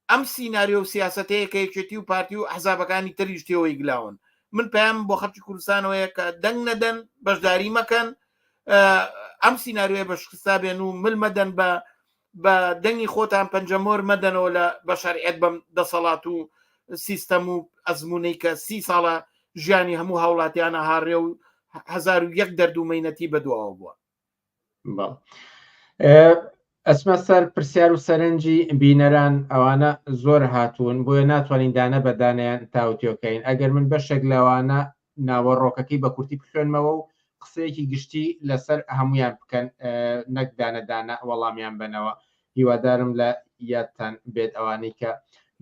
ئەم سیناریۆ و سیاسەتەیە کە یەکێتی و پارتی و حزابەکانی تریش تێوەی گلاون من پێیان بۆ خەڵکی کوردستانەوەیە کە دەنگ نەدەن بەشداری مەکەن ئەم سیناریۆیە بە شکستا بێن و مل مەدەن بە دەنگی خۆتان پەنجەمۆر مەدەنەوە لە بە شەریعەت بەم دەسەڵات و سیستەم و ئەزمونەی کە 30 ساڵە ژیانی هەموو هاوڵاتیانە هاڕێ و 1001 دەردومەینەتی بەدواوە بووە ئەسمە سەر پرسیار و سەرنجی بینەران ئەوانە زۆر هاتوون بۆیە ناتوانین دانە بەدانیان تاوتیۆکەین ئەگەر من بەشێک لەوانە ناوەڕۆکەکەی بە کورتی بخوێنمەوە و قسەیەکی گشتی لەسەر هەمویان بکەن نەک دانەدانە وەڵامیان بنەوە هیوادارم لە یادتان بێت ئەوانەی کە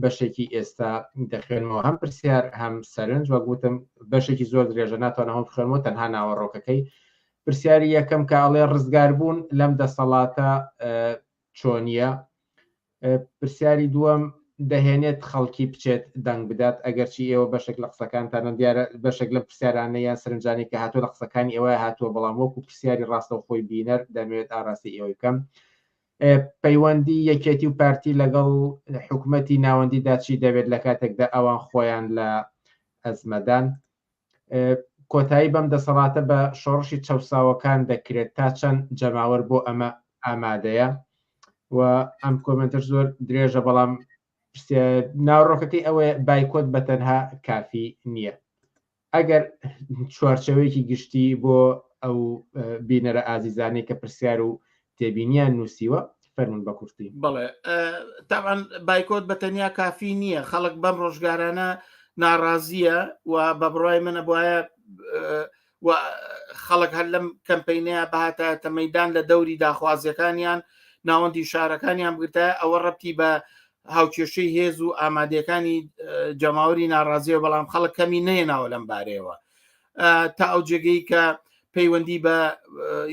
بەشێکی ئێستا دەخوێنمەوە هەم پرسیار هەم سەرنج وە گوتم بەشێکی زۆر درێژە ناتوانە هەم بخوێنمەوە تەنها ناوەڕۆکەکەی پرسیاری یەکەم کە ئەڵێ ڕزگار بوون لەم دەسەڵاتە چۆنیە پرسیاری دووەم دەهێنێت خەڵکی بچێت دەنگ بدات ئەگەرچی ئێوە بەشێک لە قسەکانتانە دیارە بەشێک لە پرسیارانە یان سەرنجانی کە هاتووە لە قسەکانی ئێوە هاتووە بەڵام وەکو پرسیاری ڕاستە و خۆی بینەر دەمەوێت ئاڕاستی ئێوەی کەم پەیوەندی یەکێتی و پارتی لەگەڵ حکوومەتی ناوەندیدا چی دەبێت لە کاتێکدا ئەوان خۆیان لە ئەزمەدان کۆتایی بەم دەسەڵاتە بە شۆڕشی چەساوەکان دەکرێت تا چەند جەماوەر بۆ ئەمە ئامادەیە و ئەم کۆمنتەر زۆر درێژە بەڵام ناوڕۆکەکەی ئەوەیە بایکۆت بەتەنها کافی نییە ئەگەر چوارچەوەیەکی گشتی بۆ ئەو بینەرە ئازیزانەی کە پرسیار و تێبینیان نووسیوە فەرمون بە کورتی بڵێ تاوان بایکۆت بەتەنیا کافی نییە خەڵک بەم ڕۆژگارانە ناڕازیە و بە بڕای منە بواە خەڵک هەر لەم کەمپینەیە بەهاتە مەیدان لە دەوری داخوازیەکانیان ناوەندی شارەکانیان بگرتە ئەوە ڕەتی بە هاوکێشەی هێز و ئامادەکانی جەماوەری ناڕازیە بەڵام خەڵک کەمی نەیەناوە لەم بارەیەوە تا ئەو جێگەی کە پەیوەندی بە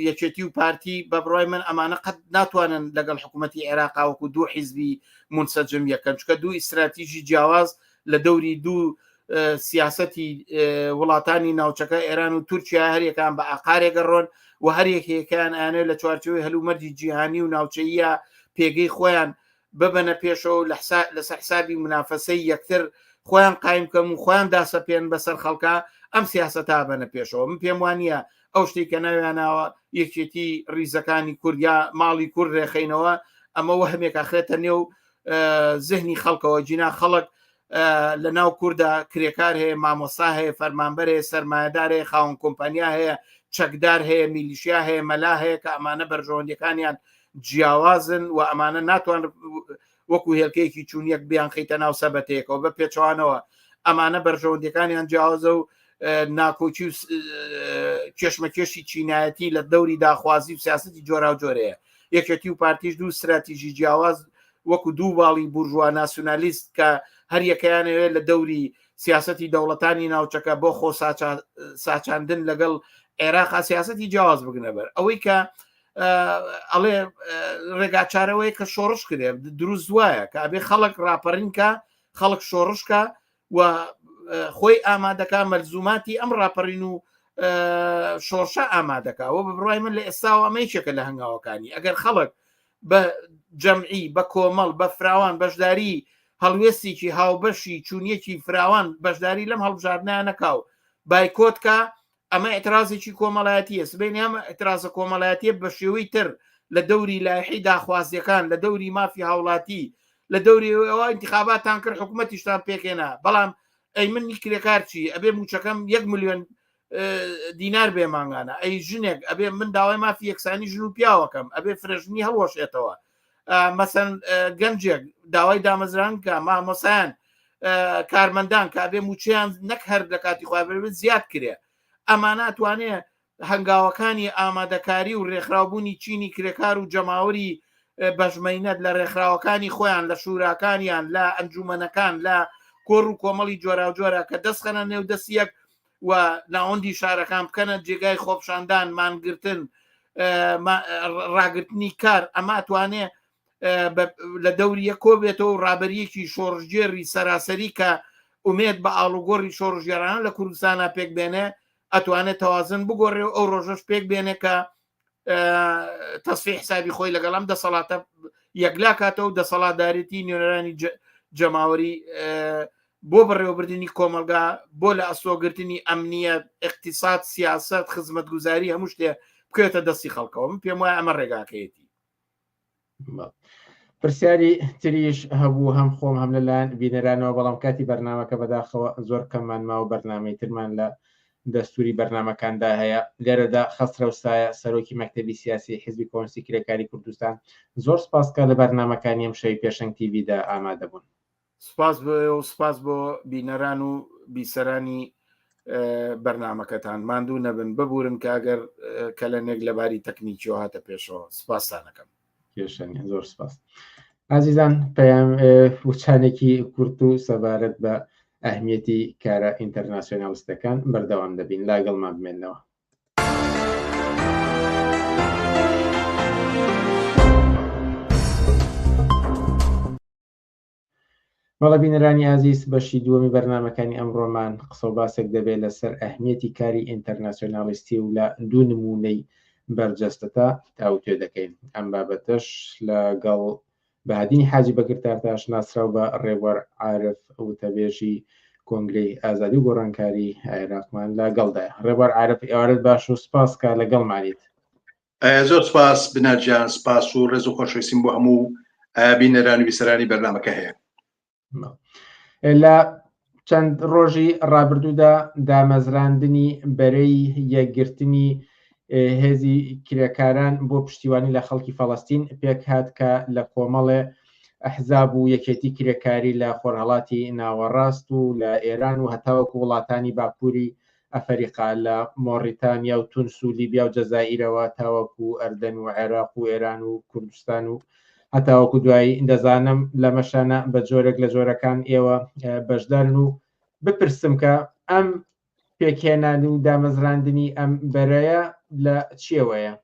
یەکێتی و پارتی بە بڕای من ئەمانە قەت ناتوانن لەگەڵ حکوومەتی عێراق وەکو دوو حیزبی منسەجم یەکەن چکە دوو ئیستراتیژی جیاواز لە دەوری دوو سیاسەتی وڵاتانی ناوچەکە ئێران و تورکیا هەریەکان بە ئاقارێکە ڕۆن و هەریەکێکیان ئانێ لە چوارچەوەی هەلومەرجی جیهانی و ناوچەیە پێگەی خۆیان ببەنە پێشەوە لەسەر حسابی منافەسەی یەکتر خۆیان قایم کەم و خۆیان داسەپێن بەسەر خەڵکە ئەم سیاسەتا بەنە پێشەوە من پێم وانە ئەو شتێک کە ناویاناوە یەکێتی ریزەکانی کوردیا ماڵی کورد ڕێخینەوە ئەمە وەهمێک ئاخرێتە نێو زهنی خەڵکەوە جینا خەڵک لە ناو کووردا کرێکار هەیە مامۆستا هەیە فەرمانبەر هەیە سەرمایهدار هەیە خاوەن کۆمپانیا هەیە چەکدار هەیە میلیشیا هەیە مەلا هەیە کە ئەمانە بەرژەوەندەکانیان جیاوازن و ئەمانە ناتوان وەکو هێلکەیەکی چوونیەک بیان خەیتە ناو سەبەتەیەکەوە بە پێچوانەوە ئەمانە بەرژەوەندەکانیان جیاوازە و ناکۆچی و کێشمەکێشی چینایەتی لە دەوری داخوازی و سیاستی جۆرا و جۆرەیە یەکێتی و پارتیش دوو استراتیژی جیاواز وەکو دوو باڵی بورژوا ناسیۆنالیست کە هەر یەکەیانەوێت لە دەوری سیاستی دەوڵەتانی ناوچەکە بۆ خۆ ساچاندن لەگەڵ عێراق سیاستی جیاواز بگنە بەر ئەوەی کە ئەڵێ ڕێگاچارەوەی کە شۆڕش کرێ دروست وایە کە ئەبێ خەڵک ڕاپەڕینکە خەڵک شۆڕشکە و خۆی ئامادەکە مەلزوماتی ئەم ڕاپەڕین و شۆڕشە ئامادەکەەوە بە بڕای من لە ئێستاوە ئەمەیشێکە لە هەنگاوەکانی ئەگەر خەڵک بە جەمعی بە کۆمەڵ بە فراوان بەشداری هەڵوێستێکی هاوبەشی چوونیەکی فراوان بەشداری لەم هەڵبژاردنیان نەکاو بایکۆتکە ئەمە ئەترازێکی کۆمەڵایەتیە سبێنی ئەمە ئەترازە کۆمەڵایەتیە بە شێوەی تر لە دەوری لایحی داخوازیەکان لە دەوری مافی هاوڵاتی لە دەوری ئەوە انتخاباتان کرد حکوومەتیشتان پێکێنا بەڵام ئەی منی کرێکار چی ئەبێ موچەکەم 1 ملیۆن دینار بێ ماگانە ئەی ژنێک ئەبێ من داوای مافی یەکسانی ژن و پیاوەکەم ئەبێ فرژنی هەڵوەشێتەوە مەسەن گەنجێک داوای دامەزران کە مامۆسایان کارمەندان کە ئەبێ موچیان نەک هەر لە کاتی خوابێت زیاد کرێ ئەمانە توانێ هەنگاوەکانی ئامادەکاری و ڕێکخراوبوونی چینی کرێکار و جەماوەری بەژمەینەت لە ڕێکخراوەکانی خۆیان لە شوراکانیان لە ئەنجومەنەکان لە کۆڕ و کۆمەڵی جۆرا و جۆرە کە دەستخەنە نێو دەستیەک و ناوەندی شارەکان بکەنە جێگای خۆپشاندان مانگرتن ڕاگررتنی کار ئەما توانێ لە دەوری یەکۆ بێتەوە و ڕابەریەکی شۆڕژێری سەراسەری کە ئومێت بە ئاڵوگۆڕی شۆڕژێرانە لە کوردستانە پێک بێنێ ئەتوانێت تەوازن بگۆڕێ و ئەو ڕۆژەش پێک بێنێ کە تەسفی حسابی خۆی لەگەڵام دەسەڵاتە یەکلا کاتەوە و دەسەڵاتدارێتی نوێنەرانی جەماوەری بۆ بەڕێوەبردننی کۆمەلگا بۆ لە ئەسۆگرتنی ئەمنیەت اقتصاد سیاست خزمەتگوزاری هەموو شتێ بکوێتە دەستی خەڵکەوە من پێم وایە ئەمە ڕێگاکەیەتی پرسیاری تریش هەبوو هەم خۆم هەم لەلایەن بینەرانەوە بەڵام کاتی بەرنامەکە بەداخەوە زۆر کەممان ماوە بەرنامەی ترمان لە دەستوری بەرنامەکاندا هەیە لێرەدا خەسرە وسایە سەرۆکی مەکتەبی سیاسی حیزبی کۆمونیستی کرێکاری کوردستان زۆر سپاسکە لە بەرنامەکانی ئەم شەوی پێشەنگ تیڤیدا ئامادە بوون سپاس و سپاس بۆ بینەران و بیسەرانی بەرنامەکەتان ماندوو نەبن ببورن کە ئەگەر کەلەنێک لەباری تەکنیکیەوە هاتە پێشەوە سپاسانەکەم کێشەنی زۆر سپاس ئازیزان پەیام وچانێکی کورت و سەبارەت بە ئەهمیەتی کارە ئینتەرناسیۆنالیستەکان بەردەوام دەبین لاگەڵمان بمێنەوە بەڵە بینەرانی ئازیز بەشی دووەمی بەرنامەکانی ئەمڕۆمان قسە و باسێک دەبێت لەسەر ئەهمیەتی کاری ئینتەرناسیۆنالیستی و لە دوو نمونەی بەرجەستەتا تاوتێ دەکەین ئەم بابەتەش لەگەڵ بەهادینی حاجی بەگرتارتاش ناسرااو بە ڕێوەەر عارف وتەبێژی کۆنگرەی ئازادی و گۆڕانکاری عێراقمان لەگەڵدایە ڕێوەەر عارف ئێوارەت باش و سپاسکە لەگەڵمانیت زۆر سپاس بنەرجان سپاس و ڕێز و خۆشەویستیم بۆ هەموو بینەران و بیسەرانی بەرنامەکە هەیە لە چەند ڕۆژی ڕابردوودا دامەزراندنی بەرەی یەکگرتنی هێزی کرێکاران بۆ پشتیوانی لە خەڵکی فەڵەستین پێک هات کە لە کۆمەڵێ ئەحزاب و یەکێتی کرێکاری لە خۆرهەڵاتی ناوەڕاست و لە ئێران و هەتاوەکو وڵاتانی باکووری ئەفریقا لە مۆریتانیا و تونس و لیبیا و جەزائیرەوە تاوەکو ئەردەن و عێراق و ئێران و کوردستان و هەتاوەکو دوایی دەزانم لە مەشانە بە جۆرێک لە جۆرەکان ئێوە بەشدارن و بپرسم کە ئەم پێکهێنان و دامەزراندنی ئەم بەرەیە لە چیەوەیە؟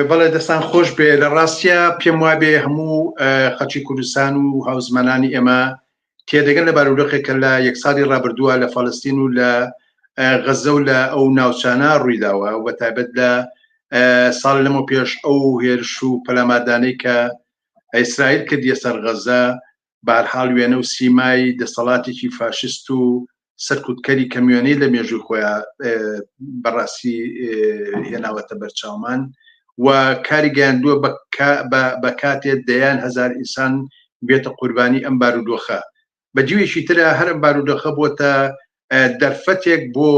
بەڵێ دەستان خۆش بێ لە ڕاستیە پێم وابێ هەموو خەڵکی کوردستان و هاوزمانانی ئێمە تێدەگەن لە بارودۆخێکە لە یەک ساڵی ڕابردووە لە فەڵەستین و لە غەزە و لە ئەو ناوچانە ڕوویداوە و بەتایبەت لە ساڵ لەمە پێش ئەو هێرش و پەلاماردانەی کە ئیسرائیل کردیە سەر غەزە بەهەرحاڵ وێنە و سیمای دەسەڵاتێکی فاشست و سەرکوتکەری کەمیۆنەی لە مێژووی خۆیان بەڕاستی هێناوەتە بەرچاومان و کاری گەیاندووە بە کاتێ دەیان هەزار ئینسان بێتە قوربانی ئەم بارودۆخە. بەجیوێکی ترە هەر ئەم بارودۆخە بۆتە دەرفەتێک بۆ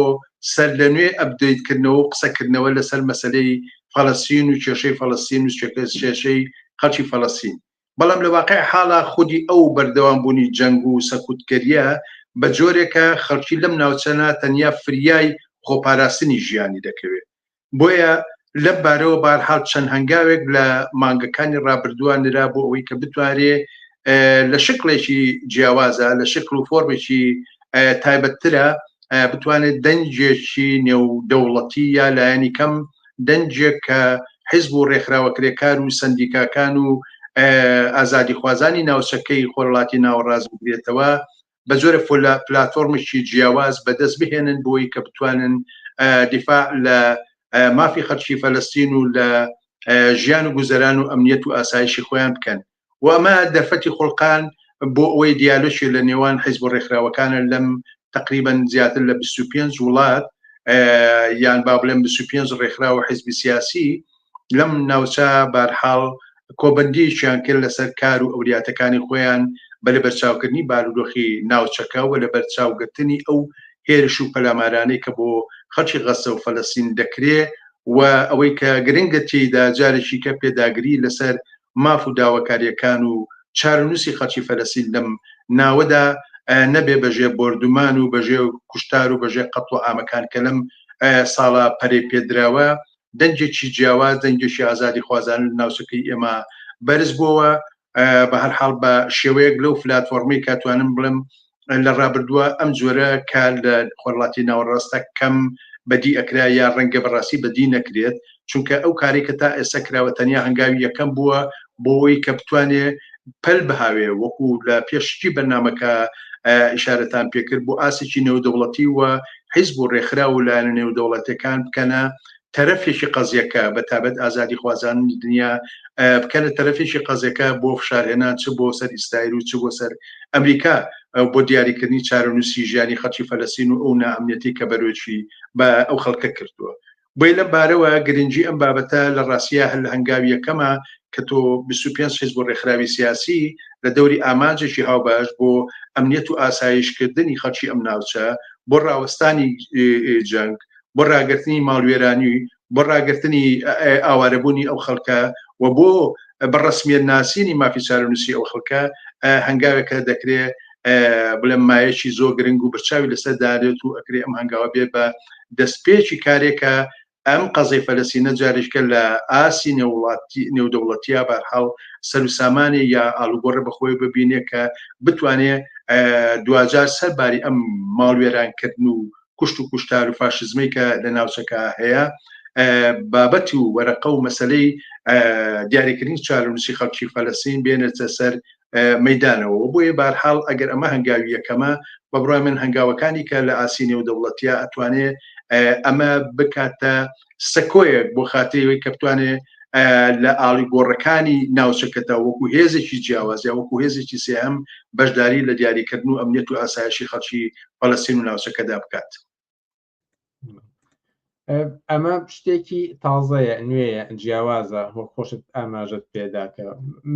سەر لە نوێ ئەبدەیتکردنەوە و قسەکردنەوە لەسەر مەسەلەی فەڵەستین و کێشەی فەڵەستین و کێشەی خەڵکی فەڵەستین. بەڵام لە واقع حاڵە خودی ئەو بەردەوامبوونی جەنگ و سەکوتکەریە بە جۆرێکە خەڵکی لەم ناوچەنە تەنیا فریای خۆپاراستنی ژیانی دەکەوێت. بۆیە لەم بارەوە بەهەرحاڵ چەند هەنگاوێک لە مانگەکانی ڕابردووان نرا بۆ ئەوەی کە بتوانێت لە شکلێکی جیاوازە لە شکل و فۆرمێکی تایبەتترە بتوانێت دەنجێکی نێودەوڵەتی یا لایەنی کەم دەنجێک کە حیزب و ڕێکخراوەکرێکار و سەندیکاکان و ئازادی خوازانی ناوچەکەی خۆرهەڵاتی ناوەڕاست بگرێتەوە بە جۆرە پلاتۆرمێکی جیاواز بەدەست بهێنن بۆی کە بتوانن دیفاع لە مافی خەڵکی فەلەستین و لە ژیان و گوزەران و ئەمنیەت و ئاسایشی خۆیان بکەن و ئەمە دەرفەتی خۆڵقان بۆ ئەوەی دیالۆشی لە نێوان حیزب و ڕێکخراوەکانە لەم تقریبا زیاتر لە 25 وڵات یان با بڵێم 25 ڕێکخراوە حیزبی سیاسی لەم ناوچە بەهەرحاڵ کۆبەندیشیان کرد لەسەر کار و ئەوریاتەکانی خۆیان بە لە بەرچاوکردنی بارودۆخی ناوچەکە و لە بەرچاوگرتنی ئەو هێرش و پەلامارانەی کە بۆ خەڵکی غەزە و فەلەستین دەکرێت و ئەوەی کە گرنگە تێیدا جارێکی کە پێداگری لەسەر ماف و داواکاریەکان و چارەنووسی خەڵکی فەلەستین لەم ناوەدا نەبێ بەژێ بردومان و بەژێ کوشتار و بەژێ قەتڵ و ئامەکان کە لەم ساڵە پەرەی پێدراوە دەنجێکی جیاواز دەنجێکی ئازادی خوازان لە ناوچەکەی ئێمە بەرز بووە بە هەرحاڵ بە شێوەیەک لەو پلاتفۆرمەی کاتوانم بڵم لە ڕابردووە ئەم جۆرە کار لە خۆرهەڵاتی ناوەڕاستە کەم بەدی ئەکرا یا ڕەنگە بەڕاستی بەدی نەکرێت چونکە ئەو کاری کە تا ئێستا کراوە تەنیا هەنگاوی یەکەم بووە بۆەوەی کە بتوانێت پەل بهاوێ وەکو لە پێشتی بەرنامەکە ئیشارەتان پێکرد بۆ ئاسێکی نێودەوڵەتی و حیزب و ڕێکخرا و لایەنە نێودەوڵەتەکان بکەنە تەرەفێکی قەزیەکە بەتابەت ئازادی خوازان دنیا بکەنە تەرەفێکی قەزیەکە بۆ فشارهێنان چ بۆ سەر ئیسرائیل و چ بۆ سەر ئەمریکا بۆ دیاریکردنی چارەنووسی ژیانی خەڵکی فەلەستین و ئەو نائەمنیەتی کە بەرۆکی بە ئەو خەڵکە کردووە. بۆی لەم بارەوە گرنگی ئەم بابەتە لە ڕاستیە هەل لە هەنگاوی یەکەمە کە تۆ 25 حیزب و ڕێکخراوی سیاسی لە دەوری ئامانجێکی هاوباش بۆ ئەمنیەت و ئاسایشکردنی خەڵکی ئەم ناوچە بۆ ڕاوەستانی جەنگ بۆ ڕاگررتنی ماڵوێرانی بۆ ڕاگررتنی ئاوارەبوونی ئەو خەڵکە و بۆ بەڕسمیت ناسینی مافی چارەنووسی ئەو خەڵکە هەنگاوێکە دەکرێت بڵێم مایەکی زۆر گرنگ و بەرچاوی لەسەر دارێت و ئەکرێ ئەم هەنگاوە بێ بە دەستپێکی کارێکە ئەم قەزەی فەلەستینە جارێککە لە ئاسی نێودەوڵەتیە بەرحاڵ سەر و سامانی یا ئاڵوگۆڕە بەخۆی ببینێت کە بتوانێت دوجار سەرباری ئەم ماڵوێرانکردن و کوشت و کوشتار و فاشزمی کە لە ناوچەکە هەیە بابەتی و وەرەقە و مەسەلەی دیاریکردنی چارەنووسی خەڵکی فەلەستین بێنێتە سەر مەیدانەوە بۆیە بەرحاڵ ئەگەر ئەمە هەنگاوی یەکەمە بە بڕای من هەنگاوەکانی کە لە ئاسی نێودەوڵەتیە ئەتوانێت ئەمە بکاتە سەکۆیەک بۆ خاتەیەوەی کە بتوانێت لە ئاڵی گۆڕەکانی ناوچەکەتە وەکو هێزێکی جیاواز یا وەکو هێزێکی سێهم بەشداری لە دیاریکردن و ئەمنیەت و ئاسایشی خەڵکی فەلەستین و ناوچەکەدا بکات. ئەمە شتێکی تازەیە نوێیە جیاوازە بۆ خۆشت ئاماژت پێداکە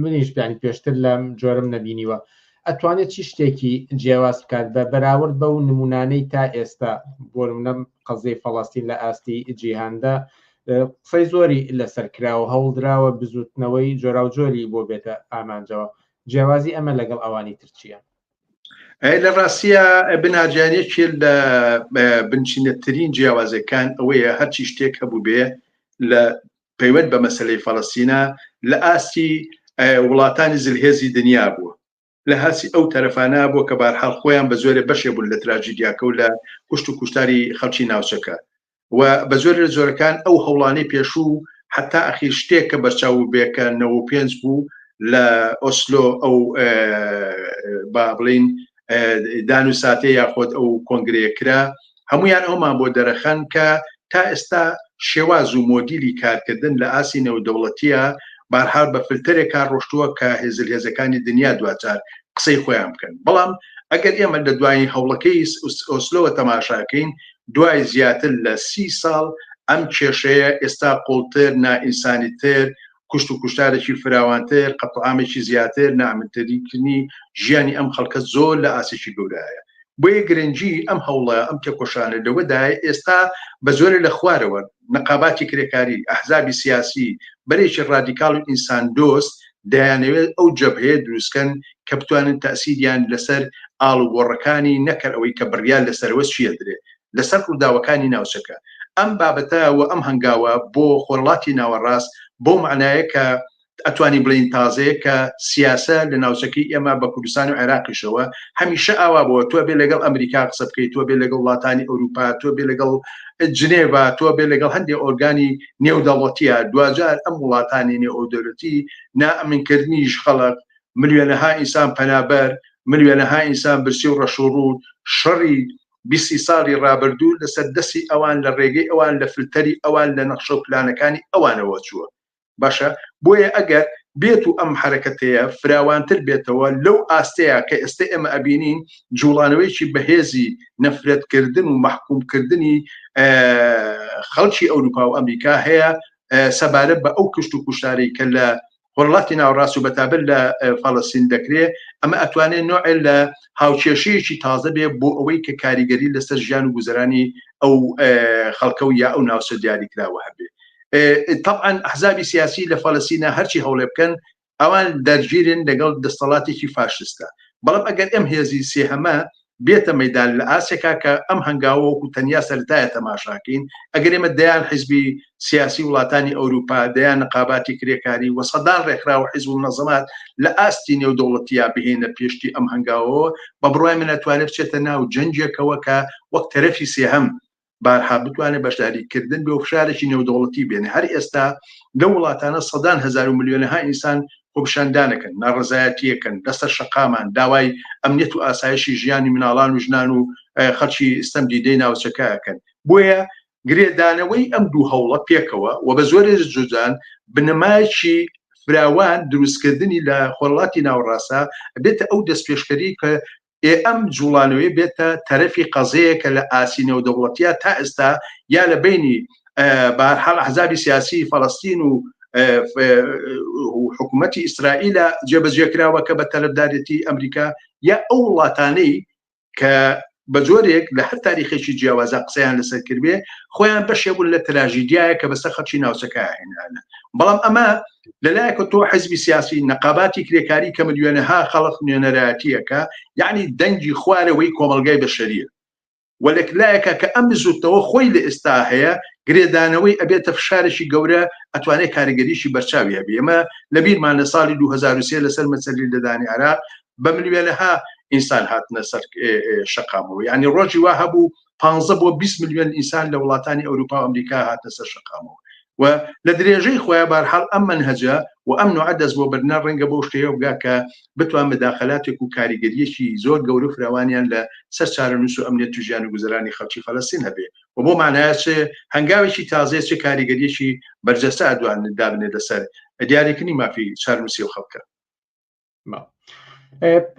منیش بیانی پێشتر لەم جۆرم نەبینیوە ئەتوانێت چی شتێکی جیاواز بکات بە بەراورد بە و نمونانەی تا ئێستا بۆ نەم قەزەی فەڵەستین لە ئاستی جیهاندا قسەی زۆری لەسەر کراوە هەوڵدراوە بزوتنەوەی جۆرا و جۆری بۆ بێتە ئامانجەوە جیاوازی ئەمە لەگەڵ ئەوانی ترچیە لە ڕاستیە بناجانێکی لە بنچینەترین جیاوازەکان ئەوەیە هەرچی شتێک هەبوو بێ لە پەیوەند بە مەسەلەی فەڵەستینە لە ئاستی وڵاتانی زلهێزی دنیا بووە لە هاسی ئەو تەرەفانە بۆ کە بارحاڵ خۆیان بە زۆرە بەشێ بوون لە تراژیدیاکە و لە کوشت و کوشتاری خەڵکی ناوچەکە و بە زۆر لە زۆرەکان ئەو هەوڵانەی پێشوو حتا ئەخیر شتێک کە بەرچاو بێکە 95 بوو لە ئۆسلۆ ئەو با بڵین دان و ساتێ یاخۆت ئەو کۆنگرەیەکرا هەمویان ئەومان بۆ دەرەخەن کە تا ئێستا شێواز و مۆدیلی کارکردن لە ئاسی نێودەوڵەتیە بارحال بە فلترێکا ڕۆشتووە کە هێزەکانی دنیا دواتار قسەی خۆیان بکەن بەڵام ئەگەر ئێمە لە دوای هەوڵەکەی ئۆسلۆوە تەماشاکەین دوای زیاتر لە 30 ساڵ ئەم کێشەیە ئێستا قوڵتر نائینسانیتر کوشت و کوشتارێکی فراوانتر قەتعامێکی زیاتر نامنتەریکردنی ژیانی ئەم خەڵکە زۆر لە ئاسێکی گەورایە بۆیە گرنگی ئەم هەوڵە ئەم تێکۆشانە لەوەدای ئێستا بە زۆرە لە خوارەوە نەقاباتی کرێکاری ئەحزابی سیاسی بەرێکی ڕادیکاڵ و ئینسان دۆست دەیانەوێت ئەو جەبهەیە دروستکەن کە بتوانن تەسیریان لەسەر ئاڵوگۆڕەکانی نەکەر ئەوەی کە بڕیان لەسەرەوە چیە درێ لەسەر ڕووداوەکانی ناوچەکە ئەم بابەتەوە ئەم هەنگاوە بۆ خۆرڵاتی ناوەڕاست بۆ معنایە کە ئەتوانی بڵین تازەیە کە سیاسە لە ناوچەکەی ئێمە بە کوردستان و عێراقیشەوە هەمیشە ئاوا بووە تۆ بێ لەگەڵ ئەمریکا قسە بکەیت تۆ بێ لەگەڵ وڵاتانی ئەوروپا تۆ بێ لەگەڵ جنێڤا تۆ بێ لەگەڵ هەندێک ئۆرگانی نێودەوڵەتیە دوجار ئەم وڵاتانی نێودەوڵەتی نائەمنکردنیش خەڵک ملیۆنەها ئینسان پەنابەر ملیۆنەها ئینسان برسی و ڕەشوڕوود شەڕی 20 ساڵی ڕابردوو لەسەر دەستی ئەوان لە ڕێگەی ئەوان لە فلتەری ئەوان لە نەخشە و پلانەکانی ئەوانەوە چووە باشە بۆیە ئەگەر بێت و ئەم حرەکەتەیە فراوانتر بێتەوە لەو ئاستەیە کە ئێستا ئێمە ئەبینین جوڵانەوەیکی بەهێزی نەفرەتکردن و محکومکردنی خەڵکی ئەوروپا و ئەمریکا هەیە سەبارەت بە ئەو کشت و کوشتاری کە لە وڵاتی ناوەڕاست و بەتابەت لە فەڵەستین دەکرێت ئەمە ئەتوانێت نوعێ لە هاوکێشەیەکی تازە بێ بۆ ئەوەی کە کاریگەری لەسەر ژیان و گوزەرانی ئەو خەڵکە و یا ئەو ناوچە دیاری کراوە هەبێ طبعا ئەحزابی سیاسی لە فەڵەستینە هەرچی هەوڵێ بکەن ئەوان دەرگیرن لەگەڵ دەسەڵاتێکی فاشستە بەڵام ئەگەر ئەم هێزی سێهەمە بێتە مەدان لە ئاسێکا کە ئەم هەنگاوە وەکو تەنیا سەرەتایە تەماشاکەین ئەگەر ئێمە دەیان حیزبی سیاسی وڵاتانی ئەوروپا دەیان نەقاباتی کرێکاری و سەدان ڕێکخراوە حیزب و نەزەمات لە ئاستی نێودەوڵەتیە بهێنە پێشتی ئەم هەنگاوەوە بە بڕوای من ئەتوانێت بچێتە ناو جەنجێکەوە کە وەک تەرەفی سێهەم بارها بتوانێت بەشداریکردن بە فشارێکی نێودەوڵەتی بێنێ هەر ئێستا لە وڵاتانە سەدان هەزار و ملیۆنەها ئینسان خۆپشاندانەکەن ناڕزایەتیەکەن لەسەر شەقامان داوای ئەمنیەت و ئاسایشی ژیانی مناڵان و ژنان و خەڵکی ئستەم دیدەی ناوچەکەکەن بۆیە گرێدانەوەی ئەم دوو هەوڵە پێکەوە و بە زۆرێ جوجان بنەمایکی فراوان دروستکردنی لە خۆڵاتی ناوەڕاستە بێتە ئەو دەستپێشکەری کە ئەم جوڵانەوەی بێتە تەرەفی قەزەیە کە لە ئاسی نێودەوڵەتیە تا ئێستا یا لە بینی بەهەرحاڵ ئەحزابی سیاسی فەڵەستین و حکوومەتی ئیسرائیلە جێبەجێکراوە کە بە تەلەبدارەتی ئەمریکا یا ئەو وڵاتانەی کە بە جۆرێک لە هەر تاریخێکی جیاوازە قسەیان لەسەر کردێ خۆیان بەشێبوون لە تراژیدیایە کە بەسەر خەڵکی ناوچەکە هێنانە بەڵام ئەمە لەلایەکە تۆ حیزبی سیاسی نەقاباتی کرێکاری کە ملیۆنەها خەڵق نوێنەرایەتیەکە یعنی دەنگی خوارەوەی کۆمەلگای بەشەریە وەلەکلایەکە کە ئەم زووتەوە خۆی لە ئێستا هەیە گرێدانەوەی ئەبێتە فشارێکی گەورە ئەتوانێت کاریگەریشی بەرچاوی هەبێ ئێمە لە بیرمان لە ساڵی 2023 لەسەر مەسەلی لەدانی عێراق بە ملیۆنەها ئینسان هاتنە سەر شەقامەوە یعنی ڕۆژی وا هەبوو 15 بۆ 20 ملیۆن ئینسان لە وڵاتانی ئەوروپا و ئەمریکا هاتنە سەر شەقامەوە و لە درێژەی خۆیان بەرحاڵ ئەم منهەجە و ئەم نوع دەست بۆ بردنە ڕەنگە بۆ شتەیە بگا کە بتوان مداخلاتێک و کاریگەریەکی زۆر گەورە فراوانیان لە سەر چارەنووس و ئەمنیەت و ژیان و گوزەرانی خەڵکی فەڵەستین هەبێ و بۆ معنایە چ هەنگاوێکی تازەیە چ کاریگەریەکی بەرجەستە ئەدوان دابنێ لەسەر دیاریکردنی مافی چارنووسی و خەڵکە